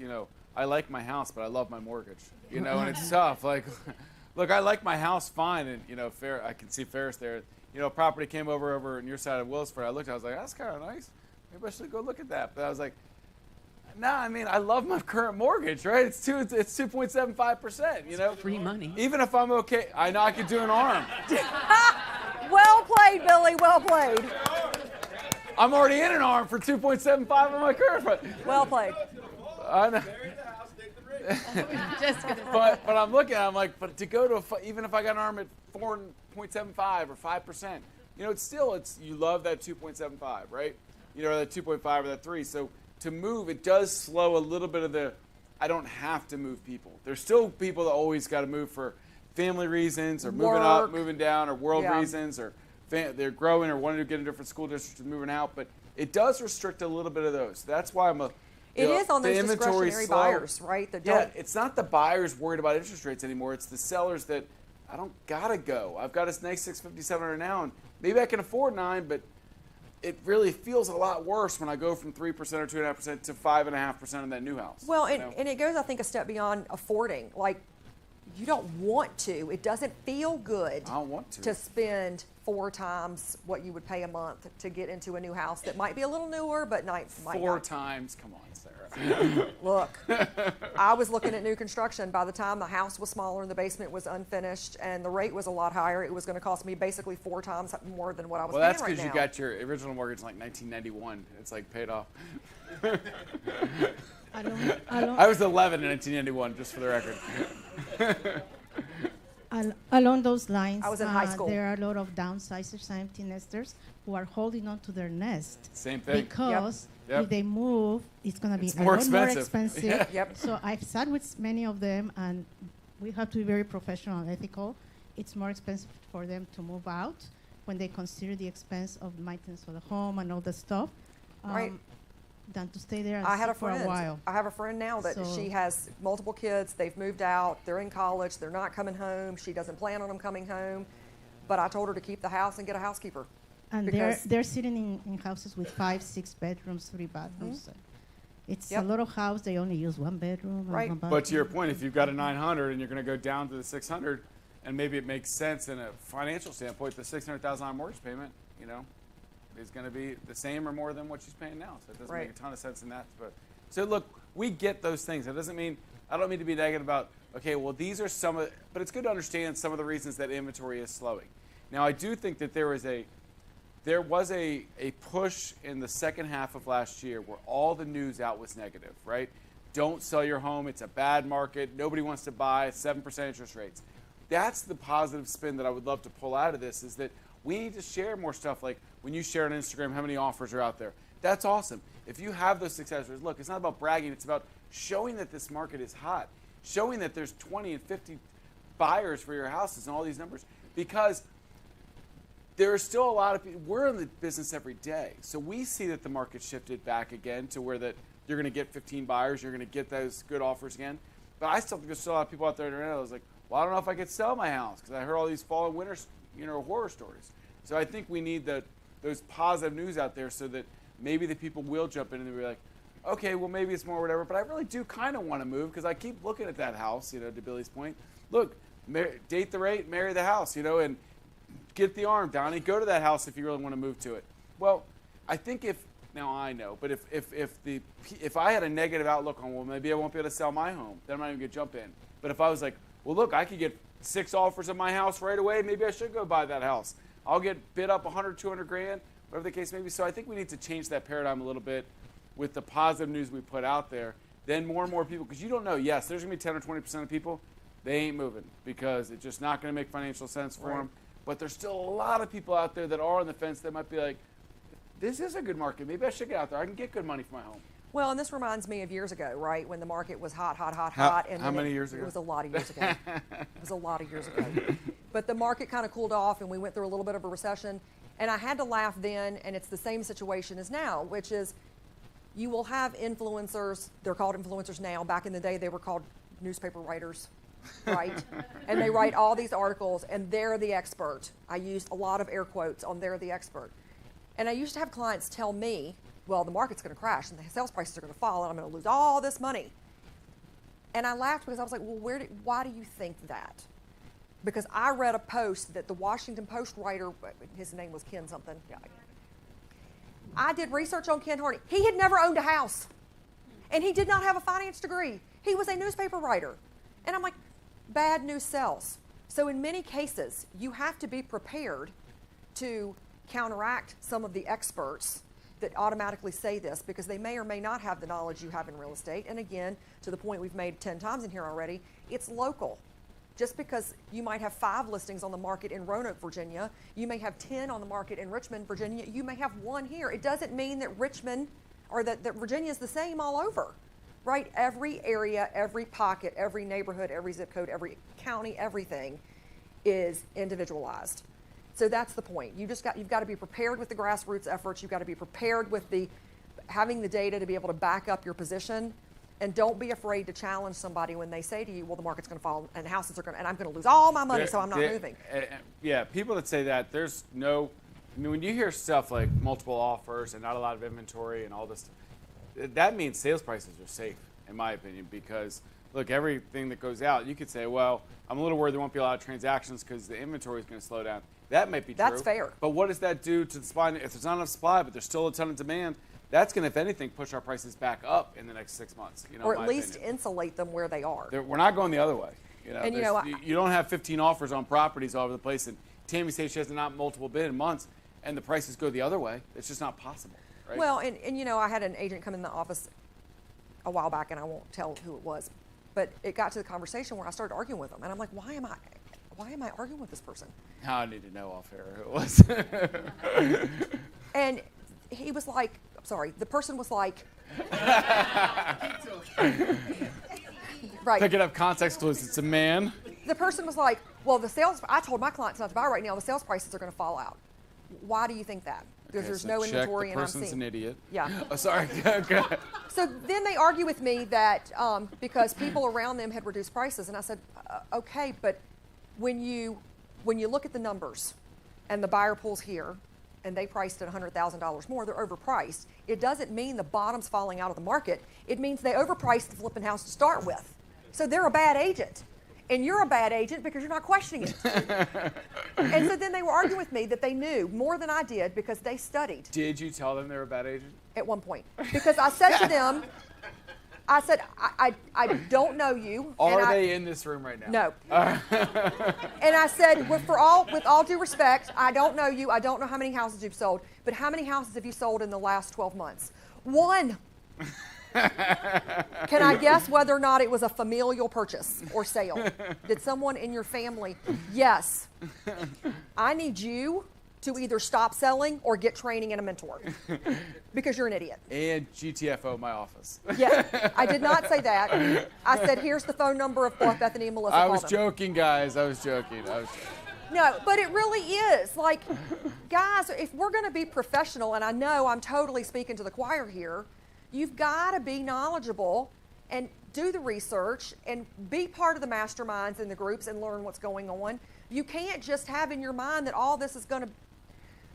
I like my house, but I love my mortgage. And it's tough. Like, look, I like my house fine, and I can see Ferris there. A property came over on your side of Willisford. I looked, I was like, that's kind of nice. Maybe I should go look at that. But I was like, no, I mean, I love my current mortgage, right? It's 2.75%. Free money. Even if I'm okay, I know I could do an ARM. Well played, Billy. Well played. I'm already in an ARM for 2.75 on my current fund. Well played. I know. but I'm looking, I'm like, but to go to even if I got an ARM at 4.75 or 5%, it's you love that 2.75, right? Or that 2.5 or that 3. So to move, it does slow a little bit of the. I don't have to move people. There's still people that always got to move for family reasons or moving up, moving down, or world reasons or they're growing or wanting to get in different school districts and moving out, but it does restrict a little bit of those. That's why I'm It is on those discretionary buyers, right? It's not the buyers worried about interest rates anymore. It's the sellers that I don't gotta go. I've got a nice 650, 700 now, and maybe I can afford 9, but it really feels a lot worse when I go from 3% or 2.5% to 5.5% in that new house. Well, and it goes, I think, a step beyond affording. Like, you don't want to. It doesn't feel good. I don't want to spend 4 times what you would pay a month to get into a new house that might be a little newer, but might 4 not. times? Come on, Sarah. Look, I was looking at new construction. By the time the house was smaller and the basement was unfinished and the rate was a lot higher, it was going to cost me basically 4 times more than what I was paying right now. Well, that's because you got your original mortgage in like 1991. It's like paid off. I was 11 in 1991, just for the record. Along those lines, I was in high school. There are a lot of downsizers and empty nesters who are holding on to their nest. Same thing. Because Yep. if they move, it's going to be more lot more expensive. expensive. Yep. So I've sat with many of them, and we have to be very professional and ethical. It's more expensive for them to move out when they consider the expense of maintenance of the home and all the stuff. Right. Than to stay there and I had a sit for friend. a while. I have a friend now that she has multiple kids. They've moved out. They're in college. They're not coming home. She doesn't plan on them coming home. But I told her to keep the house and get a housekeeper. And they're sitting in houses with 5, 6 bedrooms, 3 bathrooms. It's a little house. They only use 1 bedroom. Right. And 1 But to your point, if you've got a 900 and you're going to go down to the 600, and maybe it makes sense in a financial standpoint, the $600,000 mortgage payment, is going to be the same or more than what she's paying now. So it doesn't make a ton of sense in that. But so look, we get those things. It doesn't mean I don't mean to be negative about. Okay, well these are some of, but it's good to understand some of the reasons that inventory is slowing. Now I do think that there was a push in the second half of last year where all the news out was negative, right? Don't sell your home. It's a bad market. Nobody wants to buy. 7% interest rates. That's the positive spin that I would love to pull out of this, is that we need to share more stuff. Like when you share on Instagram how many offers are out there. That's awesome. If you have those successes, look, it's not about bragging. It's about showing that this market is hot, showing that there's 20 and 50 buyers for your houses and all these numbers, because there are still a lot of people. We're in the business every day. So we see that the market shifted back again to where that you're going to get 15 buyers, you're going to get those good offers again. But I still think there's still a lot of people out there that are like, well, I don't know if I could sell my house because I heard all these fall and winter, horror stories. So I think we need those positive news out there so that maybe the people will jump in and they'll be like, okay, well, maybe it's more whatever, but I really do kind of want to move because I keep looking at that house, to Billy's point. Look, date the rate, marry the house, and get the arm, Donnie. Go to that house if you really want to move to it. Well, I think now I know, but if I had a negative outlook on, well, maybe I won't be able to sell my home, then I'm not even going to jump in. But if I was like, well, look, I could get 6 offers on my house right away, maybe I should go buy that house. I'll get bid up 100, 200 grand, whatever the case may be. So I think we need to change that paradigm a little bit with the positive news we put out there. Then more and more people, because you don't know, yes, there's going to be 10 or 20% of people, they ain't moving because it's just not going to make financial sense for them. But there's still a lot of people out there that are on the fence that might be like, this is a good market. Maybe I should get out there. I can get good money for my home. Well, and this reminds me of years ago, right, when the market was hot. And how many years ago? It was a lot of years ago. It was a lot of years ago. But the market kind of cooled off, and we went through a little bit of a recession. And I had to laugh then, and it's the same situation as now, which is you will have influencers. They're called influencers now. Back in the day, they were called newspaper writers, right? And they write all these articles, and they're the expert. I used a lot of air quotes on they're the expert. And I used to have clients tell me, well, the market's going to crash and the sales prices are going to fall and I'm going to lose all this money. And I laughed because I was like, well, why do you think that? Because I read a post that the Washington Post writer, his name was Ken something. I did research on Ken Hardy. He had never owned a house. And he did not have a finance degree. He was a newspaper writer. And I'm like, bad news sells. So in many cases, you have to be prepared to counteract some of the experts that automatically say this because they may or may not have the knowledge you have in real estate. And again, to the point we've made 10 times in here already, it's local. Just because you might have 5 listings on the market in Roanoke, Virginia, you may have 10 on the market in Richmond, Virginia, you may have 1 here. It doesn't mean that Richmond or that Virginia is the same all over, right? Every area, every pocket, every neighborhood, every zip code, every county, everything is individualized. So that's the point. You've got to be prepared with the grassroots efforts. You've got to be prepared with having the data to be able to back up your position. And don't be afraid to challenge somebody when they say to you, well, the market's going to fall and houses are going to, and I'm going to lose all my money, so I'm not moving. Yeah, people that say that, there's no, I mean, when you hear stuff like multiple offers and not a lot of inventory and all this, that means sales prices are safe, in my opinion, because, look, everything that goes out, you could say, well, I'm a little worried there won't be a lot of transactions because the inventory is going to slow down. That might be true. That's fair. But what does that do to the supply? If there's not enough supply, but there's still a ton of demand, that's going to, if anything, push our prices back up in the next 6 months. Or at least insulate them where they are. We're not going the other way. And you don't have 15 offers on properties all over the place, and Tammy says she has not multiple bid in months, and the prices go the other way. It's just not possible. Right? Well, and I had an agent come in the office a while back, and I won't tell who it was, but it got to the conversation where I started arguing with him, and I'm like, why am I arguing with this person? Now I need to know off air who it was. And he was like, sorry, the person was like, right. Picking up context clues, it's a man. The person was like, well, I told my clients not to buy right now, the sales prices are going to fall out. Why do you think that? Because there's no inventory and I'm seeing. The person's an idiot. Yeah. Oh, sorry. Go ahead. So then they argue with me that because people around them had reduced prices, and I said, okay, but when you look at the numbers and the buyer pool's here, and they priced at $100,000 more, they're overpriced. It doesn't mean the bottom's falling out of the market. It means they overpriced the flipping house to start with. So they're a bad agent. And you're a bad agent because you're not questioning it. And so then they were arguing with me that they knew more than I did because they studied. Did you tell them they were a bad agent? At one point. Because I said to them, I don't know you. Are they in this room right now? No. And I said, with all due respect, I don't know you. I don't know how many houses you've sold. But how many houses have you sold in the last 12 months? One. Can I guess whether or not it was a familial purchase or sale? Did someone in your family? Yes. I need you to either stop selling or get training and a mentor because you're an idiot. And GTFO my office. Yeah, I did not say that. I said, here's the phone number of both Bethany and Melissa. I was joking, guys. I was joking. No, but it really is. Like, guys, if we're going to be professional, and I know I'm totally speaking to the choir here, you've got to be knowledgeable and do the research and be part of the masterminds in the groups and learn what's going on. You can't just have in your mind that all this is going to,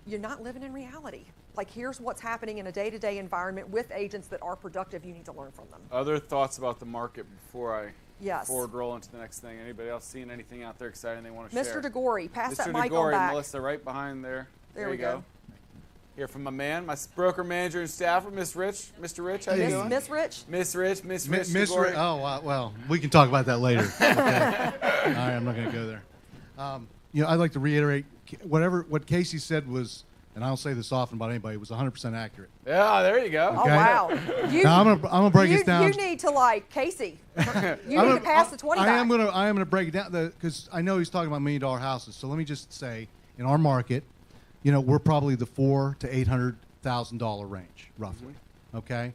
you're not living in reality. Like, here's what's happening in a day-to-day environment with agents that are productive. You need to learn from them. Other thoughts about the market before I forward roll into the next thing? Anybody else seeing anything out there exciting they want to share? Mr. DeGore, pass that mic DeGore, on back. Melissa, right behind there. There we go. Hear from my man, my broker manager and staffer, Miss Rich. Mr. Rich, how you doing? Miss Rich? Miss Rich. Miss Rich. Oh, well, we can talk about that later. Okay. All right, I'm not going to go there. I'd like to reiterate what Casey said was, and I don't say this often about anybody, it was 100% accurate. Yeah, there you go. Okay? Oh, wow. Now, I'm gonna break this down. You need to, like, Casey, you need to pass the 20 back. I am gonna break it down because I know he's talking about $1 million houses. So let me just say, in our market, we're probably the $400,000 to $800,000 range, roughly. Okay.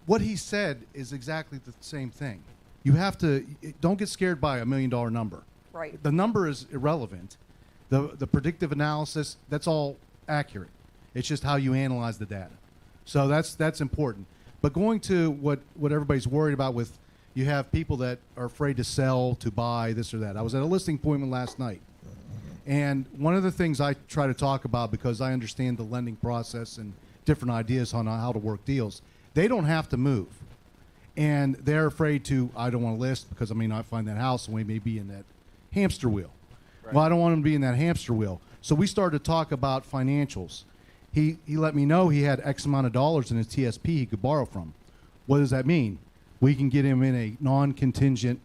What he said is exactly the same thing. You have to don't get scared by $1 million number. Right. The number is irrelevant. The predictive analysis, that's all accurate. It's just how you analyze the data. So that's important. But going to what everybody's worried about with, you have people that are afraid to sell, to buy, this or that. I was at a listing appointment last night. And one of the things I try to talk about, because I understand the lending process and different ideas on how to work deals, they don't have to move. And they're afraid to, I don't want to list because I may not find that house and we may be in that hamster wheel. Right. Well, I don't want them to be in that hamster wheel. So we started to talk about financials. He let me know he had X amount of dollars in his TSP he could borrow from. What does that mean? We can get him in a non-contingent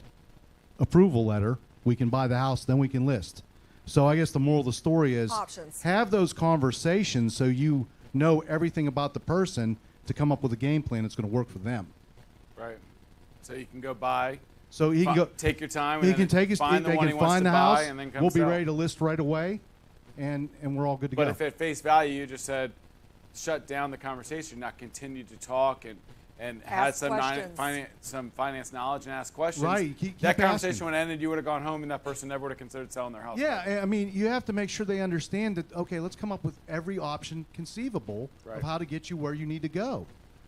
approval letter. We can buy the house, then we can list. So I guess the moral of the story is have those conversations so you know everything about the person to come up with a game plan that's going to work for them. Right. So you can go buy. So he can go take your time. He can take his. They can find the house. And then come we'll be sell. ready to list right away, and we're all good to go. But if at face value you just said shut down the conversation, not continue to talk and and had Ask some finance knowledge and asked questions, Right. Keep that conversation asking. would have ended. You would have gone home, and that person never would have considered selling their house. Yeah, I mean, you have to make sure they understand that, okay, let's come up with every option conceivable Right. of how to get you where you need to go.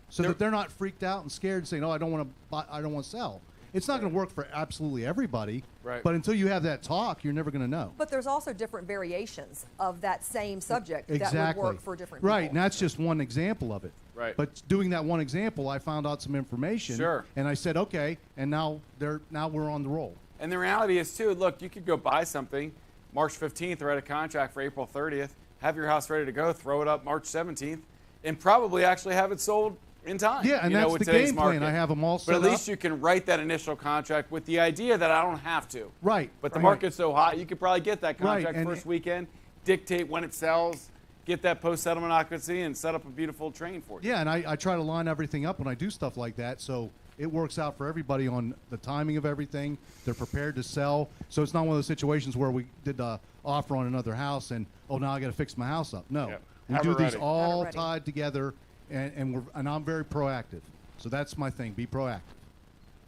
So that they're not freaked out and scared and saying, "Oh, I don't want to buy, I don't want to sell." It's not going to work for absolutely everybody. Right. But until you have that talk, you're never going to know. But there's also different variations of that same subject Exactly. that would work for different Right, people. and that's just one example of it. Right. But doing that one example, I found out some information. Sure. And I said, okay, and now we're on the roll. And the reality is, too, look, you could go buy something March 15th, write a contract for April 30th, have your house ready to go, throw it up March 17th, and probably actually have it sold in time. Yeah, and you know, that's with the today's game plan. market. I have them all set But up. at least you can write that initial contract with the idea that I don't have to. Right. But the Right. market's so hot, you could probably get that Right, contract and first weekend, dictate when it sells, get that post-settlement occupancy, and set up a beautiful train for you. Yeah, and I try to line everything up when I do stuff like that, so it works out for everybody on the timing of everything. They're prepared to sell, so it's not one of those situations where we did the offer on another house and, oh, now I got to fix my house up. No, Yep. we Have do it these ready. all Have it ready. tied together, and I'm very proactive. So that's my thing, be proactive.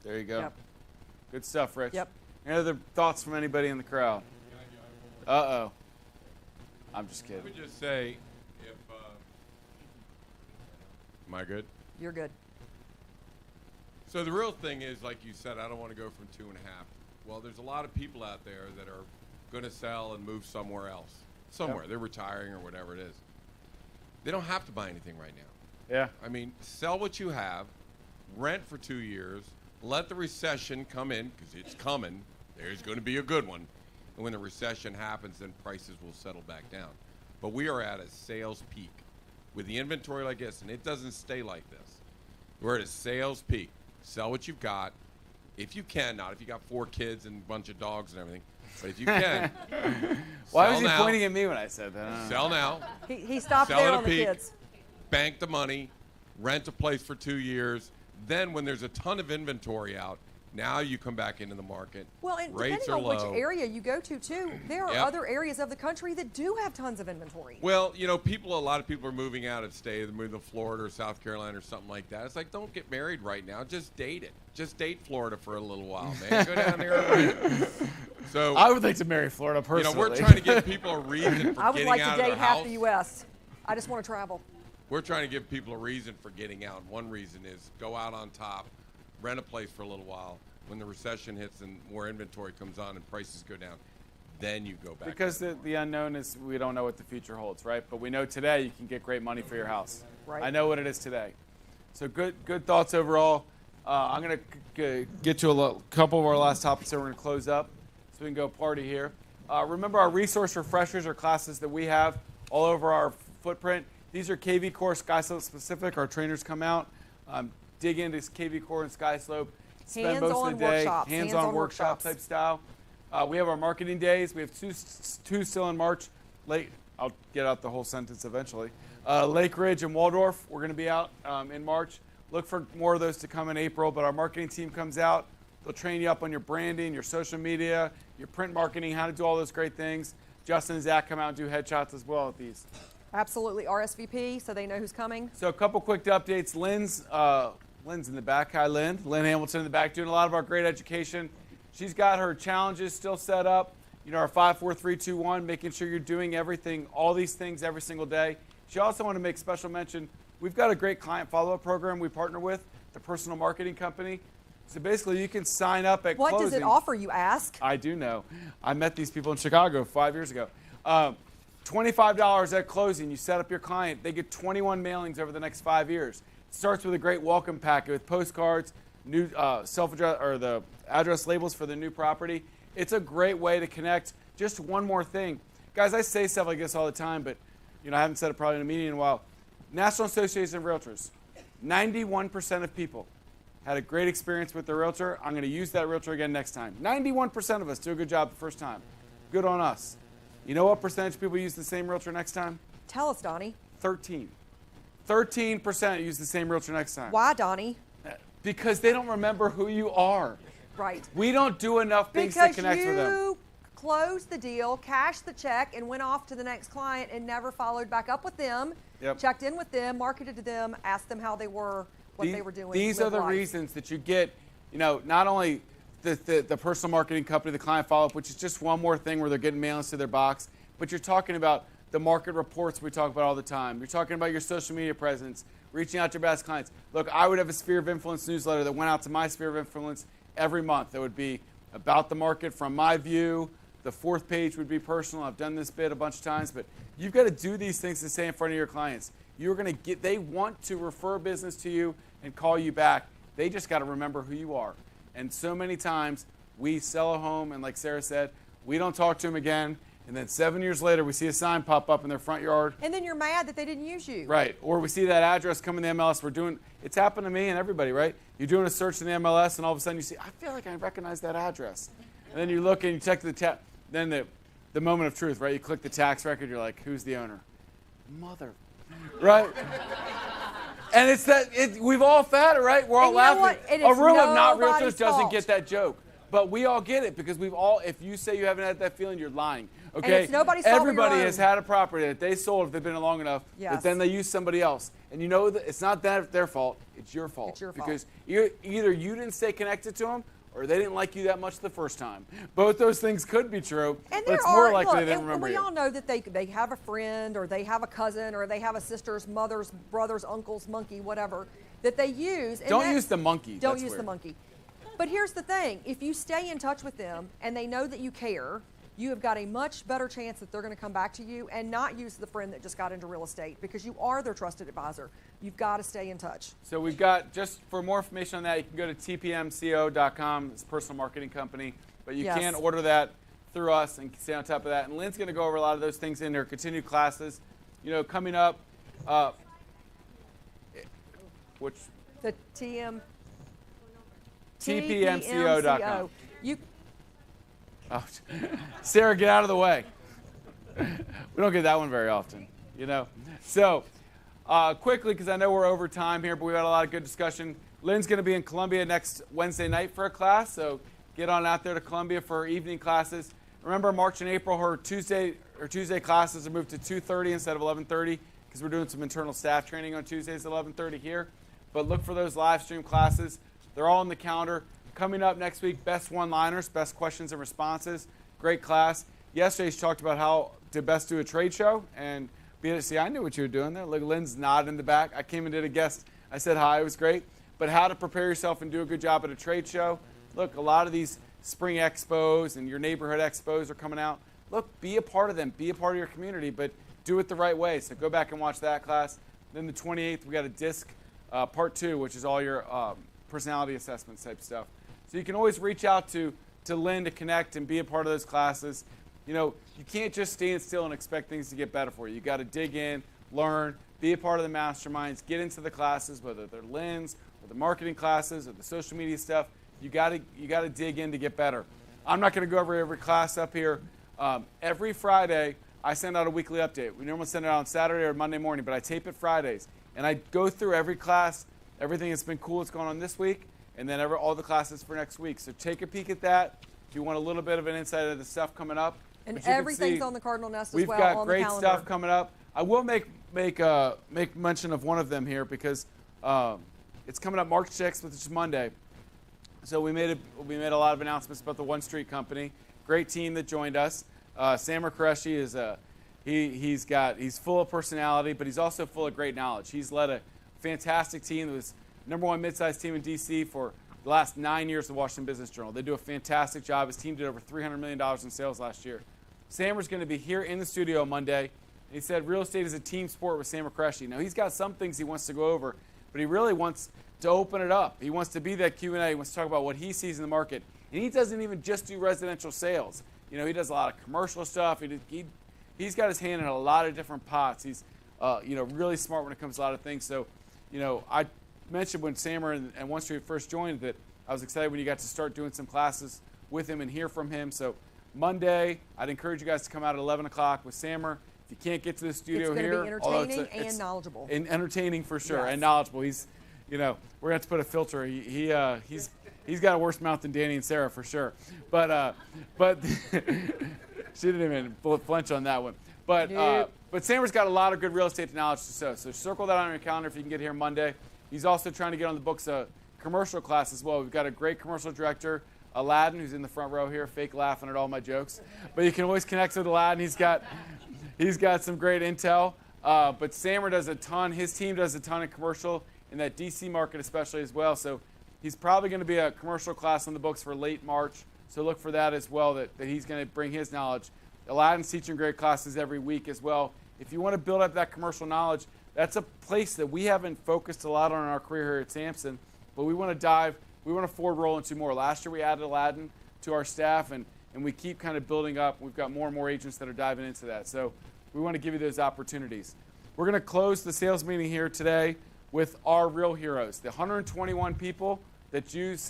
There you go. Yep. Good stuff, Rich. Yep. Any other thoughts from anybody in the crowd? Uh-oh. I'm just I kidding. would just say, if am I good? You're good. So the real thing is, like you said, I don't want to go from 2.5. Well, there's a lot of people out there that are going to sell and move somewhere else. Somewhere. They're retiring or whatever it is. They don't have to buy anything right now. Yeah. I mean, sell what you have, rent for 2 years, let the recession come in, because it's coming. There's going to be a good one. And when the recession happens, then prices will settle back down. But we are at a sales peak with the inventory like this, and it doesn't stay like this. We're at a sales peak. Sell what you've got. If you can, not if you got 4 kids and a bunch of dogs and everything, but if you can. Why sell was he now, pointing at me when I said that? Sell now. He stopped Sell there at a on the peak. kids. Bank the money, rent a place for 2 years. Then when there's a ton of inventory out, now you come back into the market. Well, and rates depending are on low. which area you go to, too, there are Yep. other areas of the country that do have tons of inventory. Well, you know, a lot of people are moving out of state. They're moving to Florida or South Carolina or something like that. It's like, don't get married right now. Just date it. Just date Florida for a little while, man. Go down there and rent. So I would like to marry Florida personally. You know, we're trying to give people a reason for I would getting like out to of date their half house. the U.S. I just want to travel. We're trying to give people a reason for getting out. One reason is go out on top, rent a place for a little while. When the recession hits and more inventory comes on and prices go down, then you go back. Because the unknown is we don't know what the future holds, right? But we know today you can get great money for your house. Right. I know what it is today. So good thoughts overall. I'm going to get to a couple of our last topics that we're going to close up so we can go party here. Remember our resource refreshers are classes that we have all over our footprint. These are KV Core SkySlope specific. Our trainers come out, dig into KV Core and SkySlope. Spend most of the day, hands-on workshop type style. We have our marketing days. We have two still in March. I'll get out the whole sentence eventually. Lake Ridge and Waldorf, we're going to be out in March. Look for more of those to come in April, but our marketing team comes out. They'll train you up on your branding, your social media, your print marketing, how to do all those great things. Justin and Zach come out and do headshots as well at these. Absolutely. RSVP so they know who's coming. So a couple quick updates. Lynn's in the back. Hi, Lynn. Lynn Hamilton in the back doing a lot of our great education. She's got her challenges still set up. You know, our 5, 4, 3, 2, 1, making sure you're doing everything, all these things every single day. She also wanted to make special mention, we've got a great client follow-up program we partner with, the personal marketing company. So basically you can sign up at What closing. does it offer, you ask? I do know. I met these people in Chicago 5 years ago. $25 at closing. You set up your client. They get 21 mailings over the next 5 years. It starts with a great welcome packet with postcards, new self-address or the address labels for the new property. It's a great way to connect. Just one more thing. Guys, I say stuff like this all the time, but you know, I haven't said it probably in a meeting in a while. National Association of Realtors, 91% of people had a great experience with their realtor. I'm going to use that realtor again next time. 91% of us do a good job the first time. Good on us. You know what percentage of people use the same realtor next time? Tell us, Donnie. 13. 13% use the same realtor next time. Why, Donnie? Because they don't remember who you are. Right. We don't do enough things to Because connect with them. you closed the deal, cashed the check, and went off to the next client and never followed back up with them, checked in with them, marketed to them, asked them how they were, what they were doing. These are the reasons that you get, not only the personal marketing company, the client follow-up, which is just one more thing where they're getting mailings to their box, but you're talking about the market reports we talk about all the time. You're talking about your social media presence, reaching out to your best clients. Look, I would have a Sphere of Influence newsletter that went out to my Sphere of Influence every month. That would be about the market from my view. The fourth page would be personal. I've done this bit a bunch of times, but you've got to do these things to stay in front of your clients. You're going to get, they want to refer business to you and call you back. They just got to remember who you are. And so many times we sell a home, and like Sarah said, we don't talk to them again. And then 7 years later, we see a sign pop up in their front yard. And then you're mad that they didn't use you. Right. Or we see that address come in the MLS. It's happened to me and everybody, right? You're doing a search in the MLS, and all of a sudden you see, I feel like I recognize that address. And then you look and you check then the moment of truth, right? You click the tax record, you're like, who's the owner? Mother. Right? And it's we've all had it, right? We're all laughing. A room of not realtors doesn't get that joke. But we all get it because if you say you haven't had that feeling, you're lying. Okay? And it's nobody's fault. Everybody has had a property that they sold if they've been in long enough, but then they use somebody else. And you know that it's not their fault, it's your fault. It's your fault. Because either you didn't stay connected to them or they didn't like you that much the first time. Both those things could be true, but it's more likely they didn't remember you. We all know that they have a friend or they have a cousin or they have a sister's, mother's, brother's, uncle's monkey, whatever, that they use. And don't use the monkey. Don't use the monkey. But here's the thing. If you stay in touch with them and they know that you care, you have got a much better chance that they're going to come back to you and not use the friend that just got into real estate because you are their trusted advisor. You've got to stay in touch. So we've got, just for more information on that, you can go to tpmco.com. It's a personal marketing company. But you can order that through us and stay on top of that. And Lynn's going to go over a lot of those things in her continued classes. Coming up, the tpmco.com. Sarah, get out of the way. We don't get that one very often, So, quickly, because I know we're over time here, but we've had a lot of good discussion. Lynn's going to be in Columbia next Wednesday night for a class, so get on out there to Columbia for evening classes. Remember, March and April, her Tuesday classes are moved to 2:30 instead of 11:30 because we're doing some internal staff training on Tuesdays at 11:30 here. But look for those live stream classes. They're all on the calendar. Coming up next week, best one-liners, best questions and responses. Great class. Yesterday, she talked about how to best do a trade show. And see, I knew what you were doing there. Look, Lynn's nodding in the back. I came and did a guest. I said hi. It was great. But how to prepare yourself and do a good job at a trade show. Look, a lot of these spring expos and your neighborhood expos are coming out. Look, be a part of them. Be a part of your community, but do it the right way. So go back and watch that class. Then the 28th, we got a DISC part 2, which is all your personality assessment type stuff. So you can always reach out to Lynn to connect and be a part of those classes. You can't just stand still and expect things to get better for you. You got to dig in, learn, be a part of the masterminds, get into the classes, whether they're Lynn's or the marketing classes or the social media stuff. You got to dig in to get better. I'm not going to go over every class up here. Every Friday, I send out a weekly update. We normally send it out on Saturday or Monday morning, but I tape it Fridays. And I go through every class, everything that's been cool that's going on this week, and then all the classes for next week. So take a peek at that if you want a little bit of an insight of the stuff coming up. And everything's on the Cardinal Nest as well. We've got great stuff coming up. I will make mention of one of them here because it's coming up March 6th, which is Monday. So we made a lot of announcements about the One Street Company. Great team that joined us. Sam Qureshi is he's full of personality, but he's also full of great knowledge. He's led a fantastic team that was #1 mid-sized team in D.C. for the last 9 years of the Washington Business Journal. They do a fantastic job. His team did over $300 million in sales last year. Sammer's going to be here in the studio Monday. He said real estate is a team sport with Sam Qureshi. Now, he's got some things he wants to go over, but he really wants to open it up. He wants to be that Q&A. He wants to talk about what he sees in the market. And he doesn't even just do residential sales. He does a lot of commercial stuff. He's got his hand in a lot of different pots. He's really smart when it comes to a lot of things. So, I mentioned when Sammer and One Street first joined that I was excited when you got to start doing some classes with him and hear from him. So Monday, I'd encourage you guys to come out at 11 o'clock with Sammer. If you can't get to the studio here, it's going to be entertaining and knowledgeable. And entertaining for sure, yes. and knowledgeable. we're gonna have to put a filter. He's got a worse mouth than Danny and Sarah for sure. But she didn't even flinch on that one. But Sammer's got a lot of good real estate knowledge to show. So circle that on your calendar if you can get here Monday. He's also trying to get on the books a commercial class as well. We've got a great commercial director, Aladdin, who's in the front row here, fake laughing at all my jokes. But you can always connect with Aladdin. He's got some great intel. But Sammer does a ton. His team does a ton of commercial in that DC market especially as well. So he's probably going to be a commercial class on the books for late March. So look for that as well, that he's going to bring his knowledge. Aladdin's teaching great classes every week as well. If you want to build up that commercial knowledge, that's a place that we haven't focused a lot on in our career here at Samson. But we want to forward roll into more. Last year we added Aladdin to our staff, and we keep kind of building up. We've got more and more agents that are diving into that. So we want to give you those opportunities. We're going to close the sales meeting here today with our real heroes, the 121 people that use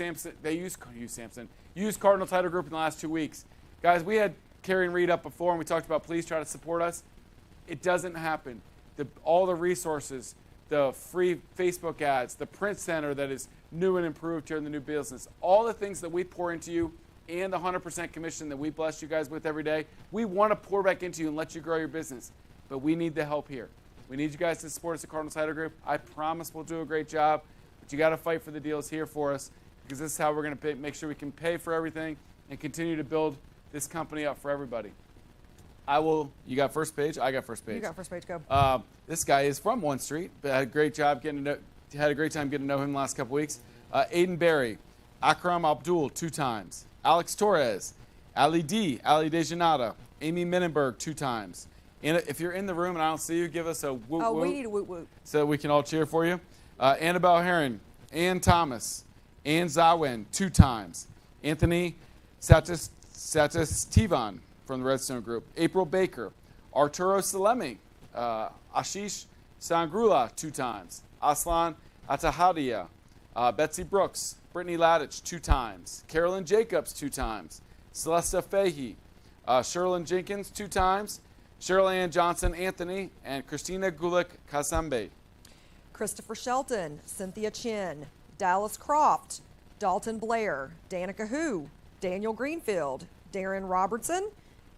Cardinal Title Group in the last 2 weeks. Guys, we had Carrie and Reed up before, and we talked about please try to support us. It doesn't happen. All the resources, the free Facebook ads, the print center that is new and improved here in the new business, all the things that we pour into you and the 100% commission that we bless you guys with every day, we want to pour back into you and let you grow your business. But we need the help here. We need you guys to support us at Cardinal Title Group. I promise we'll do a great job, but you got to fight for the deals here for us, because this is how we're going to make sure we can pay for everything and continue to build this company up for everybody. You got first page? I got first page. You got first page, go. This guy is from 1 Street, but had a great time getting to know him the last couple weeks. Aiden Berry, Akram Abdul 2 times, Alex Torres, Ali Dejanata, Amy Minenberg 2 times. And if you're in the room and I don't see you, give us a woot woot. We need a woot woot. So we can all cheer for you. Annabelle Heron, Ann Thomas, Ann Zawin 2 times, Anthony Satistivan from the Redstone Group, April Baker, Arturo Salemi, Ashish Sangrula 2 times, Aslan Atahadia, Betsy Brooks, Brittany Ladich 2 times, Carolyn Jacobs 2 times, Celesta Fahey, Sherlyn Jenkins 2 times, Cheryl Ann Johnson Anthony, and Christina Gulick Kasambe. Christopher Shelton, Cynthia Chin, Dallas Croft, Dalton Blair, Danica Hu, Daniel Greenfield, Darren Robertson,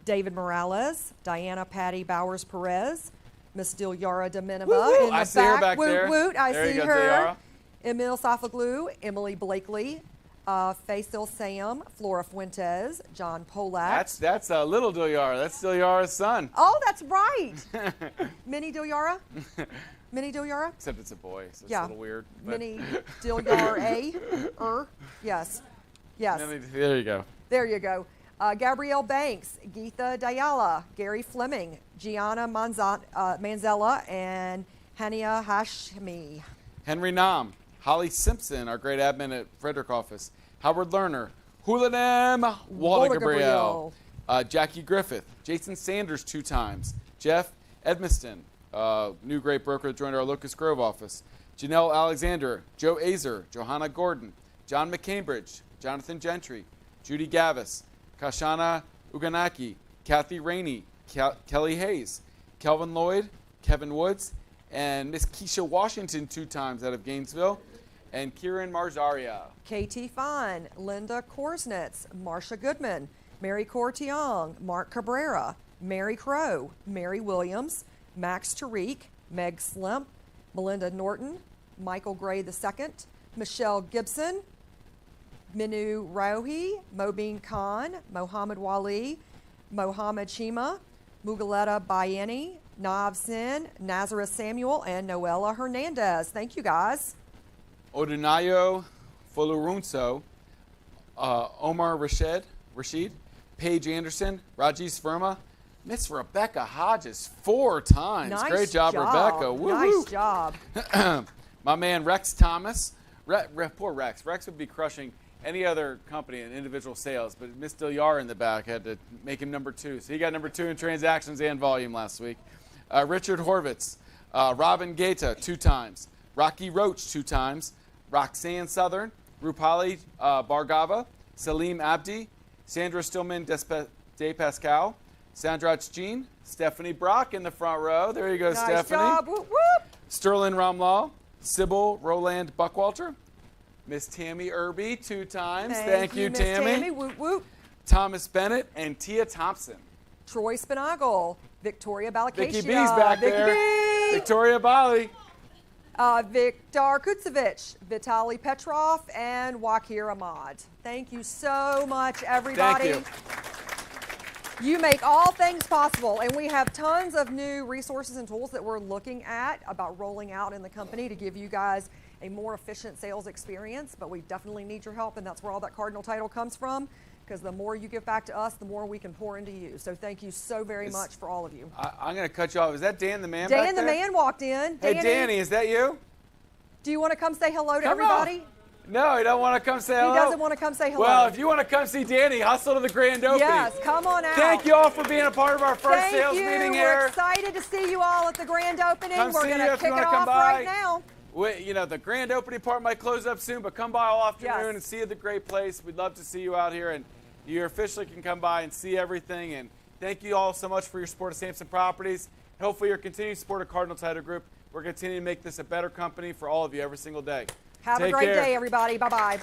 David Morales, Diana Patty Bowers Perez, Miss Dilyara Dominova in the I see her back woot there. Woot, I there see you go, her. Dilyara. Emil Safaglu, Emily Blakely, Faisal Sam, Flora Fuentes, John Polak. That's little Dilyara. That's Dilyara's son. Oh, that's right. Mini Dilyara? Mini Dilyara? Except it's a boy, so it's yeah. a little weird. Mini Dilyara. Yes. Yes. There you go. There you go. Gabrielle Banks, Geetha Dayala, Gary Fleming, Gianna Manzella, and Hania Hashmi. Henry Nam, Holly Simpson, our great admin at Frederick office, Howard Lerner, Hulanem Walter Gabriel, Jackie Griffith, Jason Sanders 2 times, Jeff Edmiston, new great broker that joined our Locust Grove office, Janelle Alexander, Joe Azer, Johanna Gordon, John McCambridge, Jonathan Gentry, Judy Gavis, Kashana Uganaki, Kathy Rainey, Kelly Hayes, Kelvin Lloyd, Kevin Woods, and Miss Keisha Washington 2 times out of Gainesville, and Kieran Marzaria. KT Fine, Linda Korsnitz, Marsha Goodman, Mary Cortiong, Mark Cabrera, Mary Crow, Mary Williams, Max Tariq, Meg Slimp, Melinda Norton, Michael Gray II, Michelle Gibson, Minu Rohi, Mobeen Khan, Mohammed Wali, Mohammed Shima, Mugaleta Bayeni, Nav Sin, Nazareth Samuel, and Noella Hernandez. Thank you, guys. Odunayo Folurunso, Omar Rashid, Paige Anderson, Rajesh Verma, Miss Rebecca Hodges 4 times. Nice Great job, Rebecca. Woo-hoo. Nice job. My man Rex Thomas. Poor Rex. Rex would be crushing any other company in individual sales, but Miss Dilyara in the back had to make him number 2. So he got number 2 in transactions and volume last week. Richard Horvitz, Robin Gaeta 2 times, Rocky Roach 2 times, Roxanne Southern, Rupali Bargava, Salim Abdi, Sandra Stillman De Pascal, Sandra Jean, Stephanie Brock in the front row. There you go, nice Stephanie. Job. Whoop, whoop. Sterling Ramlaw, Sybil Roland Buckwalter, Miss Tammy Irby 2 times. Thank you, Miss Tammy. Woot, woot. Thomas Bennett and Tia Thompson. Troy Spinagle, Victoria Balacacia. Vicky B's back Vicky there. B. Victoria Bali. Viktor Kutsevich, Vitaly Petrov, and Wakir Ahmad. Thank you so much, everybody. Thank you. You make all things possible, and we have tons of new resources and tools that we're looking at about rolling out in the company to give you guys a more efficient sales experience, but we definitely need your help, and that's where all that Cardinal Title comes from, because the more you give back to us, the more we can pour into you. So thank you so very much for all of you. I'm going to cut you off. Is that Dan the man back Dan the there? man walked in. Hey, Danny, is that you? Do you want to come say hello to Come everybody? No, he don't want to come say hello. He doesn't want to come say hello. Well, if you want to come see Danny, hustle to the grand opening. Yes, come on out. Thank you all for being a part of our first sales meeting here. We're excited to see you all at the grand opening. Come We're see going you to if you kick wanna it come off by. right now. You know, the grand opening part might close up soon, but come by all afternoon and see the great place. We'd love to see you out here, and you officially can come by and see everything. And thank you all so much for your support of Samson Properties. Hopefully your continued support of Cardinal Title Group. We're continuing to make this a better company for all of you every single day. Have a great day, everybody. Bye-bye.